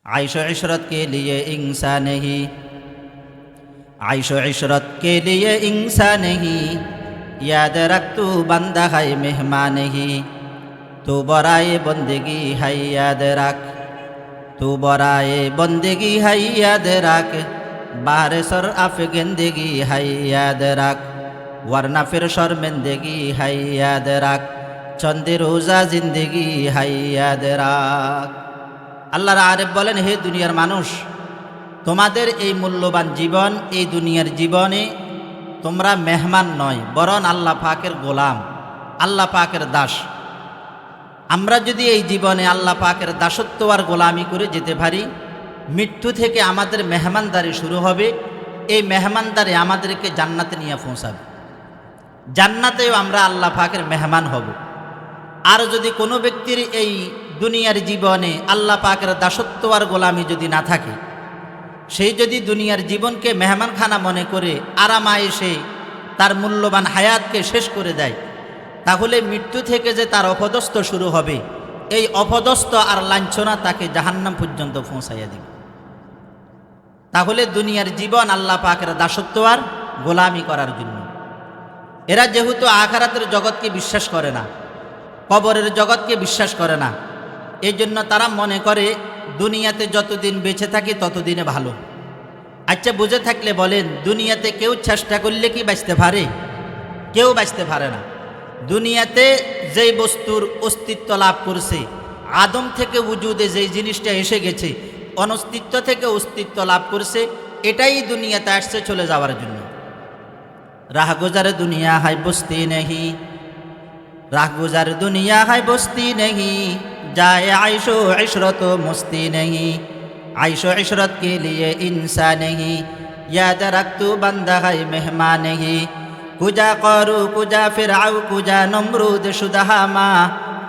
ISEER Ishrat के लिए इंसान नहीं, आइशो इशरत के लिए इंसान नहीं, याद रख तू बंदा है मेहमान नहीं, तू बराए बंदगी है याद रख, तू बराए बंदगी है याद रख, बाहर सर अफ गेंदगी है याद रख, वरना फिर शर्मिंदगी है याद रख, चंद रोज़ा जिंदगी है याद रख। আল্লাহর আরেফ বলেন, হে দুনিয়ার মানুষ, তোমাদের এই মূল্যবান জীবন, এই দুনিয়ার জীবনে তোমরা মেহমান নয়, বরং আল্লাহ পাকের গোলাম, আল্লাহ পাকের দাস। আমরা যদি এই জীবনে আল্লাহ পাকের দাসত্ব আর গোলামি করে যেতে পারি, মৃত্যু থেকে আমাদের মেহমানদারি শুরু হবে। এই মেহমানদারি আমাদেরকে জান্নাতে নিয়ে পৌঁছাবে, জান্নাতেও আমরা আল্লাহ পাকের মেহমান হব। আর যদি কোনো ব্যক্তির এই দুনিয়ার জীবনে আল্লাহ পাকের দাসত্ব আর গোলামি যদি না থাকে, সেই যদি দুনিয়ার জীবনকে মেহমানখানা মনে করে আরামায়েশে তার মূল্যবান হায়াতকে শেষ করে দেয়, তাহলে মৃত্যু থেকে যে তার অপদস্থ শুরু হবে, এই অপদস্থ আর লাঞ্ছনা তাকে জাহান্নাম পর্যন্ত পৌঁছাইয়া দিবে। তাহলে দুনিয়ার জীবন আল্লাহ পাকের দাসত্ব আর গোলামি করার জন্য। এরা যেহেতু আখিরাতের জগৎকে বিশ্বাস করে না, কবরের জগৎকে বিশ্বাস করে না, এই জন্য তারা মনে করে দুনিয়াতে যতদিন বেঁচে থাকি ততদিনে ভালো। আচ্ছা, বুঝে থাকলে বলেন, দুনিয়াতে কেউ চেষ্টা করলে কি বাঁচতে পারে? কেউ বাঁচতে পারে না। দুনিয়াতে যেই বস্তুর অস্তিত্ব লাভ করছে, আদম থেকে উজুদে যেই জিনিসটা এসে গেছে, অনস্তিত্ব থেকে অস্তিত্ব লাভ করছে, এটাই দুনিয়াতে আসছে চলে যাওয়ার জন্য। রাহ গুজার দুনিয়া হাই বস্তি নেহি, राह गुजर दुनिया है बस्ती नहीं, जाए आयशो इशरत मस्ती नहीं, आयशो इशरत के लिए इंसान नहीं, याद रख तू बंदा है मेहमान नहीं, कुजा करू कुजा फिराउ कुजा नमरूद शुदहामा,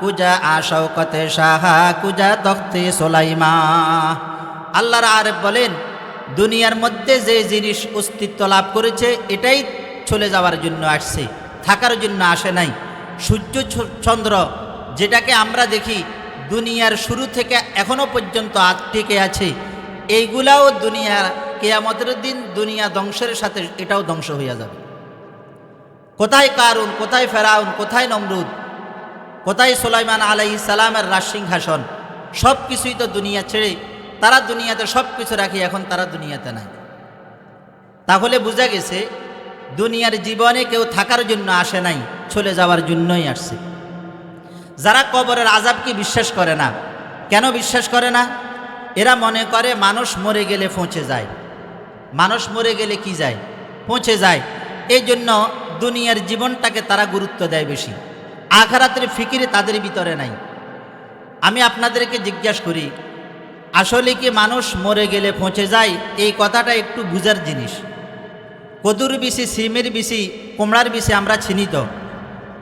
कुजा आशौकत शाहा कुजा तख्ते सुलाइमा। আল্লাহর আরেফ বলেন, দুনিয়ার মধ্যে যে জিনিস অস্তিত্ব লাভ করেছে এটাই চলে যাওয়ার জন্য আসছে, থাকার জন্য আসে নাই। সূর্য চন্দ্র যেটাকে আমরা দেখি দুনিয়ার শুরু থেকে এখনো পর্যন্ত টিকে আছে, এইগুলাও দুনিয়ার কিয়ামতের দিন দুনিয়া ধ্বংসের সাথে এটাও ধ্বংস হয়ে যাবে। কোথায় কারুন, কোথায় ফেরাউন, কোথায় নমরুদ, কোথায় সুলাইমান আলাইহিস সালামের রাজসিংহাসন, সব কিছুই তো দুনিয়া ছেড়ে তারা দুনিয়াতে সব কিছু রাখি, এখন তারা দুনিয়াতে নাই। তাহলে বোঝা গেছে দুনিয়ার জীবনে কেউ থাকার জন্য আসে নাই, চলে যাওয়ার জন্যই আসছে। যারা কবরের আযাবকে বিশ্বাস করে না, কেন বিশ্বাস করে না? এরা মনে করে মানুষ মরে গেলে পৌঁছে যায়, মানুষ মরে গেলে কি যায়, পৌঁছে যায়। এই জন্য দুনিয়ার জীবনটাকে তারা গুরুত্ব দেয় বেশি, আখিরাতের ফিকিরে তাদের ভিতরে নাই। আমি আপনাদেরকে জিজ্ঞাসা করি, আসলে কি মানুষ মরে গেলে পৌঁছে যায়? এই কথাটা একটু বুঝার জিনিস। কদুর বিচি, সিমের বিচি, কুমড়ার বিচি আমরা চিনি তো।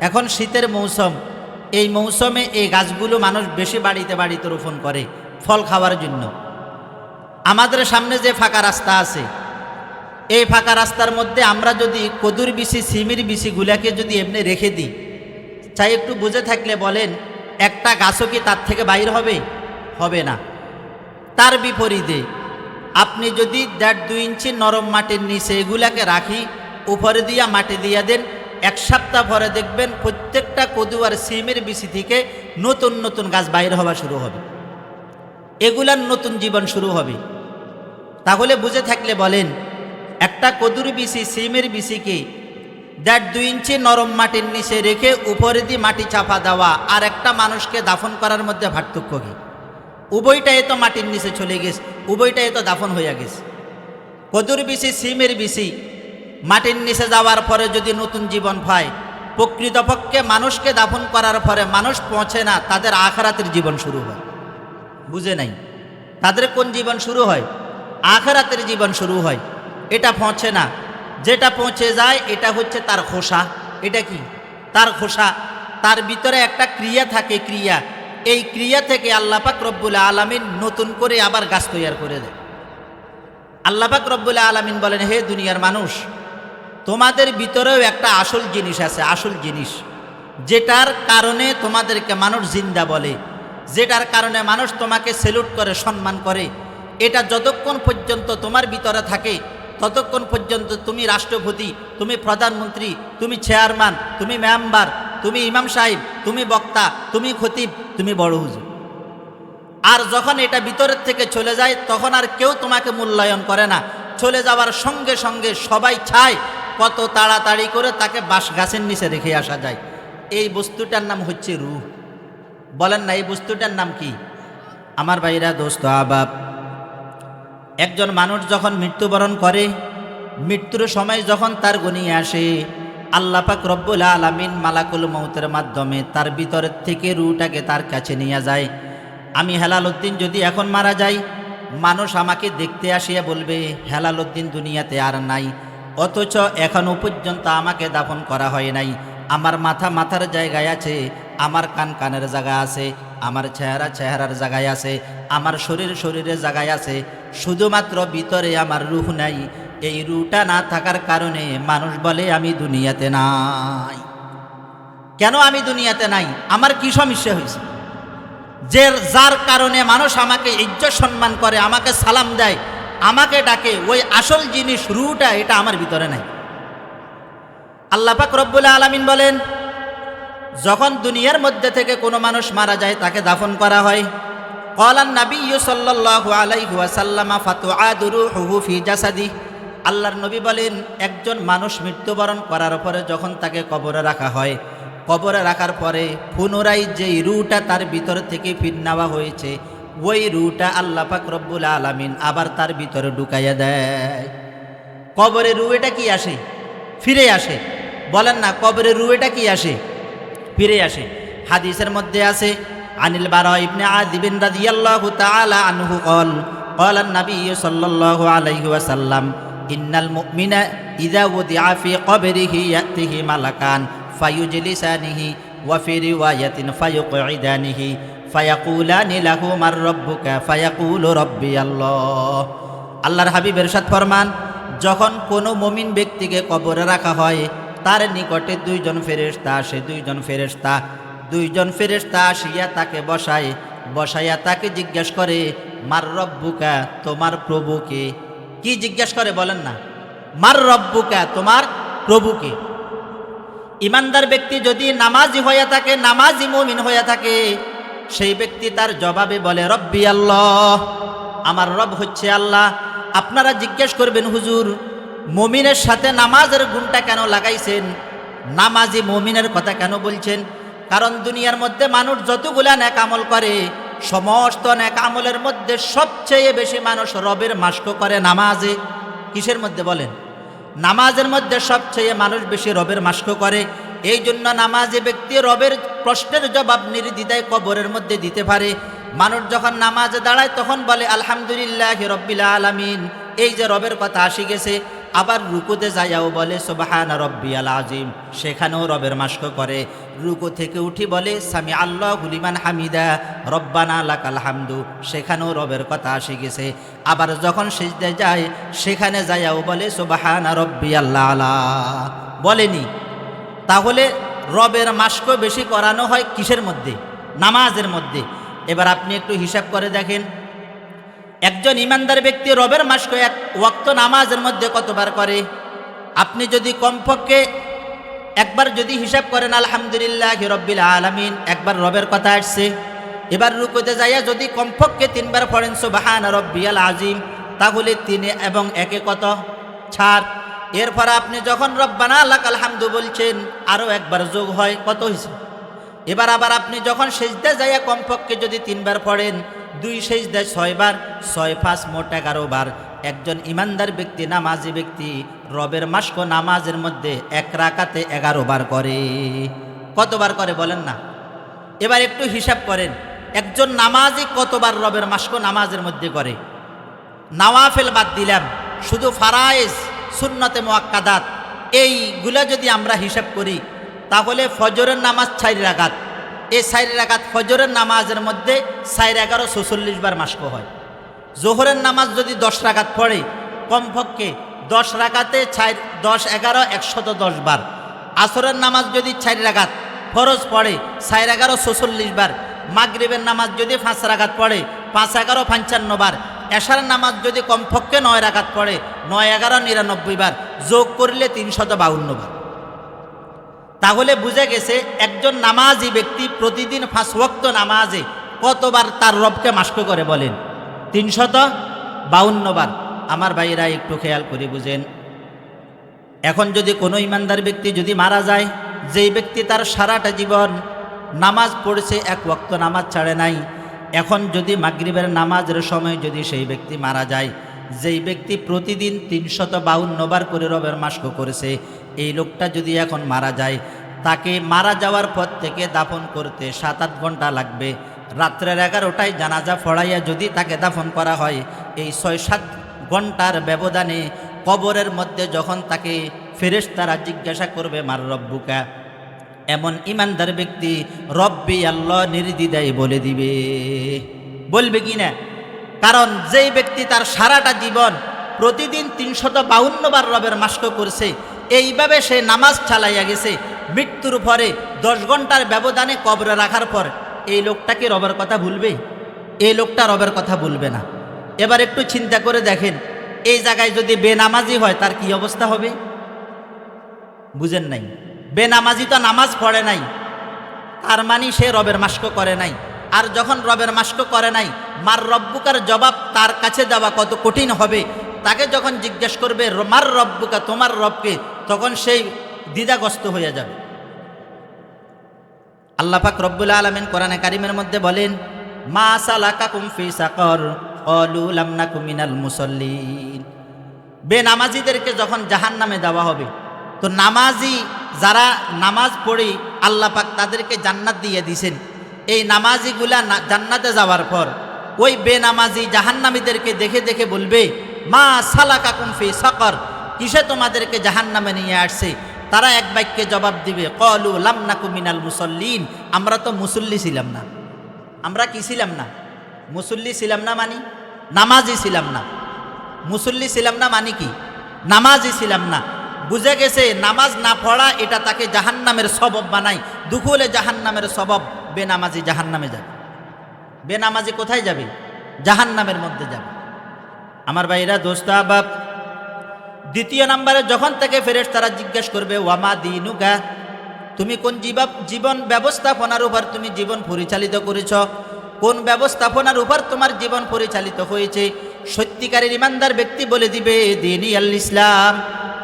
এখন শীতের মৌসুম, এই মৌসুমে এই গাছগুলো মানুষ বেশি বাড়িতে বাড়িতে রোপণ করে ফল খাওয়ার জন্য। আমাদের সামনে যে ফাঁকা রাস্তা আছে, এই ফাঁকা রাস্তার মধ্যে আমরা যদি কদুর বিচি, সিমের বিচিগুলাকে যদি এমনি রেখে দিই, চাই একটু বুঝে থাকলে বলেন, একটা গাছও কি তার থেকে বাইর হবে? হবে না। তার বিপরীতে আপনি যদি 1.5-2 ইঞ্চি নরম মাটির নিচে এগুলাকে রাখি, উপরে দিয়া মাটি দিয়া দেন, এক সপ্তাহ পরে দেখবেন প্রত্যেকটা কদু আর সিমের বিচি থেকে নতুন নতুন গাছ বাইর হওয়া শুরু হবে, এগুলার নতুন জীবন শুরু হবে। তাহলে বুঝে থাকলে বলেন, একটা কদুর বিচি, সিমের বিচিকে 1.5-2 ইঞ্চি নরম মাটির নিচে রেখে উপরে দিয়ে মাটি চাপা দেওয়া আর একটা মানুষকে দাফন করার মধ্যে পার্থক্য কি? উভয়টাই তো মাটির নিচে চলে গেছে, উভয়টাই তো দাফন হয়ে গেছে। কদুর বিচি, সিমের বিচি মাটির নিচে যাওয়ার পরে যদি নতুন জীবন পায়, প্রকৃতপক্ষে মানুষকে দাফন করার পরে মানুষ পৌঁছে না, তাদের আখিরাতের জীবন শুরু হয়। বুঝে নাই? তাদের কোন জীবন শুরু হয়? আখিরাতের জীবন শুরু হয়। এটা পৌঁছে না, যেটা পৌঁছে যায় এটা হচ্ছে তার খোসা। এটা কি? তার খোসা। তার ভিতরে একটা ক্রিয়া থাকে, ক্রিয়া। এই ক্রিয়া থেকে আল্লাহ পাক রব্বুল আলামিন নতুন করে আবার গাছ তৈরি করে দেয়। আল্লাহ পাক রব্বুল আলামিন বলেন, হে দুনিয়ার মানুষ, তোমাদের ভিতরেও একটা আসল জিনিস আছে, আসল জিনিস, যেটার কারণে তোমাদেরকে মানুষ জিন্দা বলে, যেটার কারণে মানুষ তোমাকে সেলুট করে, সম্মান করে, এটা যতক্ষণ পর্যন্ত তোমার ভিতরে থাকে ততক্ষণ পর্যন্ত তুমি রাষ্ট্রপতি, তুমি প্রধানমন্ত্রী, তুমি চেয়ারম্যান, তুমি মেম্বার, তুমি ইমাম সাহেব, তুমি বক্তা, তুমি খতিব, তুমি বড় হুজুর। আর যখন এটা ভিতরের থেকে চলে যায় তখন আর কেউ তোমাকে মূল্যায়ন করে না। চলে যাওয়ার সঙ্গে সঙ্গে সবাই চায় কত তাড়াতাড়ি করে তাকে বাঁশ গাছের নিচে রেখে আসা যায়। এই বস্তুটার নাম হচ্ছে রূহ। বলেন না এই বস্তুটার নাম কি? আমার ভাইরা, দোস্ত আহবাব, একজন মানুষ যখন মৃত্যুবরণ করে, মৃত্যুর সময় যখন তার ঘনিয়ে আসে, আল্লাহ পাক রব্বুল আলামিন মালাকুল মউতের মাধ্যমে তার ভিতরের থেকে রূহটাকে তার কাছে নিয়ে যায়। আমি হেলাল উদ্দিন যদি এখন মারা যাই, মানুষ আমাকে দেখতে আসিয়া বলবে হেলাল উদ্দিন দুনিয়াতে আর নাই, অথচ এখনও পর্যন্ত আমাকে দাফন করা হয় নাই। আমার মাথা মাথার জায়গায় আছে, আমার কান কানের জায়গা আছে, আমার চেহারা চেহারার জায়গায় আছে, আমার শরীর শরীরের জায়গায় আছে, শুধুমাত্র ভিতরে আমার রূহ নাই। এই রূহটা না থাকার কারণে মানুষ বলে আমি দুনিয়াতে নাই। কেন আমি দুনিয়াতে নাই? আমার কি সমস্যা হয়েছে যার কারণে মানুষ আমাকে ইজ্জত সম্মান করে, আমাকে সালাম দেয়, আমাকে ডাকে? ওই আসল জিনিস রূহটা, এটা আমার ভিতরে নাই। আল্লাহ পাক রব্বুল আলামিন বলেন, যখন দুনিয়ার মধ্যে থেকে কোনো মানুষ মারা যায় তাকে দাফন করা হয়। ক্বালান নাবিয়্যু সাল্লাল্লাহু আলাইহি ওয়াসাল্লাম ফাতুআদু রূহুহু ফি জাসাদি। আল্লাহর নবী বলেন, একজন মানুষ মৃত্যুবরণ করার পরে যখন তাকে কবরে রাখা হয়, কবরে রাখার পরে পুনরায় যেই রূহটা তার ভিতর থেকে ফির নেওয়া হয়েছে, ওই রূহটা আল্লাহ পাক রব্বুল আলামিন আবার তার ভিতরে ঢুকাইয়া দেয়। কবরে রূহ এটা কি আসে? ফিরে আসে। বলেন না, কবরে রূহ এটা কি আসে? ফিরে আসে। হাদিসের মধ্যে আছে, আনিল বারা ইবনে আযিব রাদিয়াল্লাহু তাআলা আনহু قال قال النبي صلى الله عليه وسلم إن المؤمن إذا وضع في قبره يأتيه ملكان فيجلسانه وفي رواية فيقعدانه فيقولان له من ربك فيقول ربي الله। আল্লাহর হাবিব ইরশাদ ফরমান, যখন কোনো মুমিন ব্যক্তিকে কবরে রাখা হয়, তার নিকটে দুইজন ফেরেশতা আসিয়া তাকে বসাইয়া তাকে জিজ্ঞেস করে, মার রব্বুকা, তোমার প্রভুকে? কি জিজ্ঞেস করে বলেন না? মার রব্বুকা, তোমার প্রভুকে? ইমানদার ব্যক্তি যদি নামাজি হয়ে থাকে, নামাজি মুমিন হয়ে থাকে, সেই ব্যক্তি তার জবাবে বলে রব্বি আল্লাহ, আমার রব হচ্ছে আল্লাহ। আপনারা জিজ্ঞেস করবেন, হুজুর মুমিনের সাথে নামাজের গুণটা কেন লাগাইছেন? নামাজি মুমিনের কথা কেন বলছেন? কারণ দুনিয়ার মধ্যে মানুষ যতগুলা নেক আমল করে, সমস্ত নেক আমলের মধ্যে সবচেয়ে বেশি মানুষ রবের মাস্ক করে নামাজে। কিসের মধ্যে বলেন? নামাজের মধ্যে সবচেয়ে মানুষ বেশি রবের মাস্ক করে। এই জন্য নামাজি ব্যক্তি রবের প্রশ্নের জবাব নির্দ্বিধায় কবরের মধ্যে দিতে পারে। মানুষ যখন নামাজে দাঁড়ায় তখন বলে আলহামদুলিল্লাহি রাব্বিল আলামিন, এই যে রবের কথা আসি গেছে। আবার রুকুতে যাইয়াও বলে সুবহানা রাব্বিয়াল আযীম, সেখানেও রবের মাস্ক করে। রুকু থেকে উঠি বলে সামি আল্লাহু লিমান হামিদা রব্বানা লাকাল হামদু, সেখানেও রবের কথা আসি গেছে। আবার যখন সিজদায় যায় সেখানে যাইয়াও বলে সুবহানা রাব্বিয়াল আলা। বলেনি? তাহলে রবের মাস্ক বেশি করানো হয় কিসের মধ্যে? নামাজের মধ্যে। এবার আপনি একটু হিসাব করে দেখেন, একজন ইমানদার ব্যক্তি রবের মাস্ক এক ওয়াক্ত নামাজের মধ্যে কতবার করে? আপনি যদি কমপক্ষে একবার যদি হিসাব করেন আলহামদুলিল্লাহি রাব্বিল আলামিন, একবার রবের কথা আসছে। এবার রুকুতে যাইয়া যদি কমপক্ষে 3 বার পড়েন সুবহানা রাব্বিয়াল আযীম, তাহলে 3 এবং 1 কত? 4। এরপর আপনি যখন রব্বানা লাকাল হামদু বলছেন, আরও একবার যোগ হয়, কত হয়েছে? এবার আবার আপনি যখন সিজদায় যাইয়া কমপক্ষে যদি 3 বার পড়েন, 2 সিজদায় 6 বার, 6 5 মোট 11 বার। একজন ইমানদার ব্যক্তি, নামাজি ব্যক্তি রবের মাস্ক নামাজের মধ্যে এক রাকাতে 11 বার করে। কতবার করে বলেন না? এবার একটু হিসাব করেন, একজন নামাজি কতবার রবের মাস্ক নামাজের মধ্যে করে? নওয়াফিল বাদ দিলাম, শুধু ফারায়েজ সুন্নতে মুআক্কাদাত এইগুলা যদি আমরা হিসাব করি, তাহলে ফজরের নামাজ 4 রাকাত। এই 4 রাকাত ফজরের নামাজের মধ্যে 4 11 46 বার মাস্ক হয়। জোহরের নামাজ যদি 10 রাকাত পড়ে, কমপক্ষে 10 রাকাতে 4 10 11 110 বার। আসরের নামাজ যদি 4 রাকাত ফরজ পড়ে, 4 11 46 বার। মাগরিবের নামাজ যদি 5 রাকাত পড়ে, 5 11 55 বার। এশার নামাজ যদি কমপক্ষে 9 রাকাত পড়ে, 9, 11, 99 বার, যোগ করলে 352 বার। তাহলে বুঝে গেছে একজন নামাজি ব্যক্তি প্রতিদিন 5 ওয়াক্ত নামাজে কতবার তার রবকে মাস্ক করে বলেন? 352 বার। আমার ভাইরা একটু খেয়াল করে বুঝেন, এখন যদি কোনো ইমানদার ব্যক্তি যদি মারা যায়, যেই ব্যক্তি তার সারাটা জীবন নামাজ পড়ছে, 1 ওয়াক্ত নামাজ ছাড়ে নাই, এখন যদি মাগরিবের নামাজের সময় যদি সেই ব্যক্তি মারা যায়, যেই ব্যক্তি প্রতিদিন 352 বার করে রবের মাস্ক করেছে, এই লোকটা যদি এখন মারা যায়, তাকে মারা যাওয়ার পর থেকে দাফন করতে 7-8 ঘন্টা লাগবে। রাত্রের 11টায় জানাজা পড়াইয়া যদি তাকে দাফন করা হয়, এই 6-7 ঘন্টার ব্যবধানে কবরের মধ্যে যখন তাকে ফেরেশতারা জিজ্ঞাসা করবে মার রব্বুকা, এমন ইমানদার ব্যক্তি রব্বি আল্লাহ নির্দ্বিধায় বলে দিবে। বলবে কি না? কারণ যেই ব্যক্তি তার সারাটা জীবন প্রতিদিন 352 বার রবের মাস্ক করছে, এইভাবে সে নামাজ চালাইয়া গেছে, মৃত্যুর পরে 10 ঘন্টার ব্যবধানে কবরে রাখার পর এই লোকটা কি রবের কথা ভুলবে? এই লোকটা রবের কথা ভুলবে না। এবার একটু চিন্তা করে দেখেন, এই জায়গায় যদি বেনামাজি হয় তার কি অবস্থা হবে? বুঝেন নাই? বেনামাজি তো নামাজ পড়ে নাই, তার মানে সে রবের মাস্ক করে নাই। আর যখন রবের মাস্ক করে নাই, মার রব্বুকার জবাব তার কাছে দেওয়া কত কঠিন হবে। তাকে যখন জিজ্ঞেস করবে মার রব্বুকা, তোমার রবকে, তখন সেই দ্বিধাগ্রস্ত হয়ে যাবে। আল্লাহ পাক রব্বুল আলামিন কোরআনে কারিমের মধ্যে বলেন, মা সালাকাকুম ফি সাকর ক্বালু লাম নাকু মিনাল মুসাল্লিন। বেনামাজিদেরকে যখন জাহান্নামে দেওয়া হবে, তো নামাজি যারা নামাজ পড়ে আল্লাহ পাক তাদেরকে জান্নাত দিয়ে দিয়েছেন, এই নামাজিগুলা জান্নাতে যাওয়ার পর ওই বেনামাজি জাহান্নামীদেরকে দেখে দেখে বলবে, মা সালাকাকুম ফি সাকর, কিসে তোমাদেরকে জাহান্নামে নিয়ে আসছে? তারা এক বাক্যে জবাব দিবে, ক্বালু লাম নাকু মিনাল মুসাল্লিন, আমরা তো মুসল্লি ছিলাম না। আমরা কি ছিলাম না? মুসল্লি ছিলাম না মানে নামাজি ছিলাম না। মুসল্লি ছিলাম না মানে কি? নামাজি ছিলাম না। বুঝে গেছে নামাজ না পড়া এটা তাকে জাহান্নামের সবব বানায়, দুখুলে জাহান্নামের সবব। বেনামাজি জাহান্নামে যাবে। বেনামাজি কোথায় যাবে? জাহান্নামের মধ্যে যাবে। আমার ভাইরা, দোস্ত আহবাব, দ্বিতীয় নম্বরে যখন থেকে ফেরেশতারা জিজ্ঞেস করবে, ওয়ামা দীনুকা, তুমি কোন জীবন ব্যবস্থাপনার উপর তুমি জীবন পরিচালিত করেছ? কোন ব্যবস্থাপনার উপর তোমার জীবন পরিচালিত হয়েছে? সত্যিকারের ইমানদার ব্যক্তি বলে দিবে, দীনি আল ইসলাম,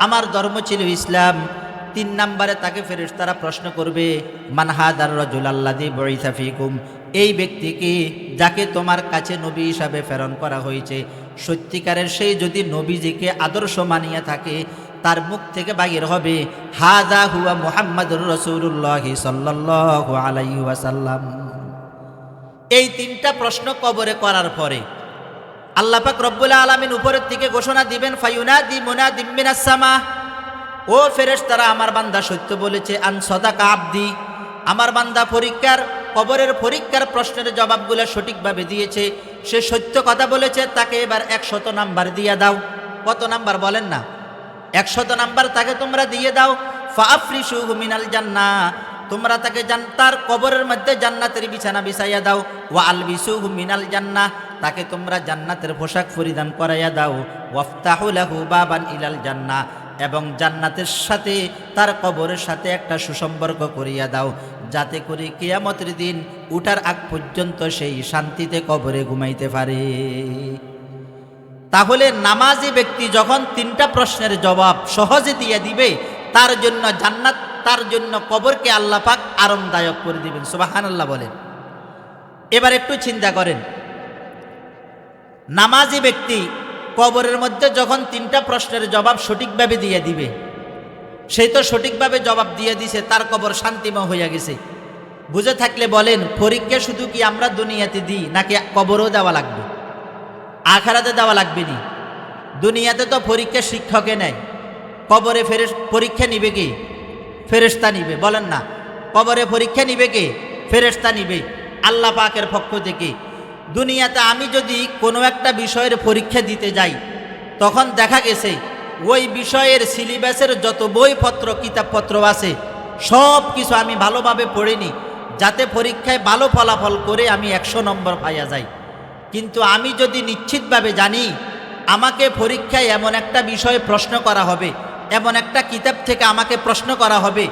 আমার ধর্ম ছিল ইসলাম। 3 নম্বরে তাকে ফেরেশতারা প্রশ্ন করবে, মান হাদার রাজুল আল্লাযী বুইসা ফীকুম, এই ব্যক্তিকে যাকে তোমার কাছে নবী হিসাবে প্রেরণ করা হয়েছে, সত্যিকারের সেই যদি নবীজিকে আদর্শ মানিয়ে থাকে, তার মুখ থেকে বাহির হবে, হাযা হুয়া মুহাম্মাদুর রাসূলুল্লাহ সাল্লাল্লাহু আলাইহি ওয়াসাল্লাম। এই 3টা প্রশ্ন কবরে করার পরে আল্লাহ পাক রব্বুল আলামিন উপরের দিকে ঘোষণা দিবেন, ফায়ুনাদি মুনাদিম মিনাস সামা, ও ফেরেশতারা, আমার বান্দা সত্য বলেছে, আন সাদাকা আবদি, আমার বান্দা কবরের পরীক্ষার প্রশ্নের জবাবগুলো সঠিকভাবে দিয়েছে, সে সত্য কথা বলেছে, তাকে এবার 100 নাম্বার দিয়ে দাও। কত নাম্বার বলেন না? 100 নাম্বার তাকে তোমরা দিয়ে দাও। ফাআফরিশুহু মিনাল জান্নাহ, তোমরা তাকে তার কবরের মধ্যে জান্নাতের বিছানা বিছাইয়া দাও। ওয়া আলবিসুহু মিনাল জান্নাহ, তাকে তোমরা জান্নাতের পোশাক পরিধান করাইয়া দাও। ওয়াফতাহু লাহু বাবান ইলাল জান্নাহ, এবং জান্নাতের সাথে তার কবরের সাথে একটা সুসম্পর্ক করিয়া দাও, যাতে করে কিয়ামতের দিন উঠার আগ পর্যন্ত সেই শান্তিতে কবরে ঘুমাইতে পারে। তাহলে নামাজি ব্যক্তি যখন 3টা প্রশ্নের জবাব সহজে দিয়ে দিবে, তার জন্য জান্নাত, তার জন্য কবরকে আল্লাহ পাক আরামদায়ক করে দিবেন। সুবহানাল্লাহ বলেন। এবার একটু চিন্তা করেন, নামাজি ব্যক্তি কবরের মধ্যে যখন 3টা প্রশ্নের জবাব সঠিকভাবে দিয়ে দিবে, সেই তো সঠিকভাবে জবাব দিয়ে দিছে, তার কবর শান্তিময় হইয়া গেছে। বুঝে থাকলে বলেন, পরীক্ষা শুধু কি আমরা দুনিয়াতে দিই, নাকি কবরেও দেওয়া লাগবে? আখিরাতে দেওয়া লাগবে নি? দুনিয়াতে তো পরীক্ষা শিক্ষকে নেয়, কবরে পরীক্ষা নিবে কি? ফেরেশতা নিবে। বলেন না, কবরে পরীক্ষা নিবে কে? ফেরেশতা নিবে আল্লাহ পাকের পক্ষ থেকে। দুনিয়াতে আমি যদি কোনো একটা বিষয়ের পরীক্ষা দিতে যাই, তখন দেখা গেছে ওই বিষয়ের সিলেবাসের যত বইপত্র কিতাবপত্র আছে সব কিছু আমি ভালোভাবে পড়িনি, যাতে পরীক্ষায় ভালো ফলাফল করে আমি 100 নম্বর পাইয়া যাই। কিন্তু আমি যদি নিশ্চিতভাবে জানি আমাকে পরীক্ষায় এমন একটা বিষয়ে প্রশ্ন করা হবে, এমন একটা কিতাব থেকে আমাকে প্রশ্ন করা হবে,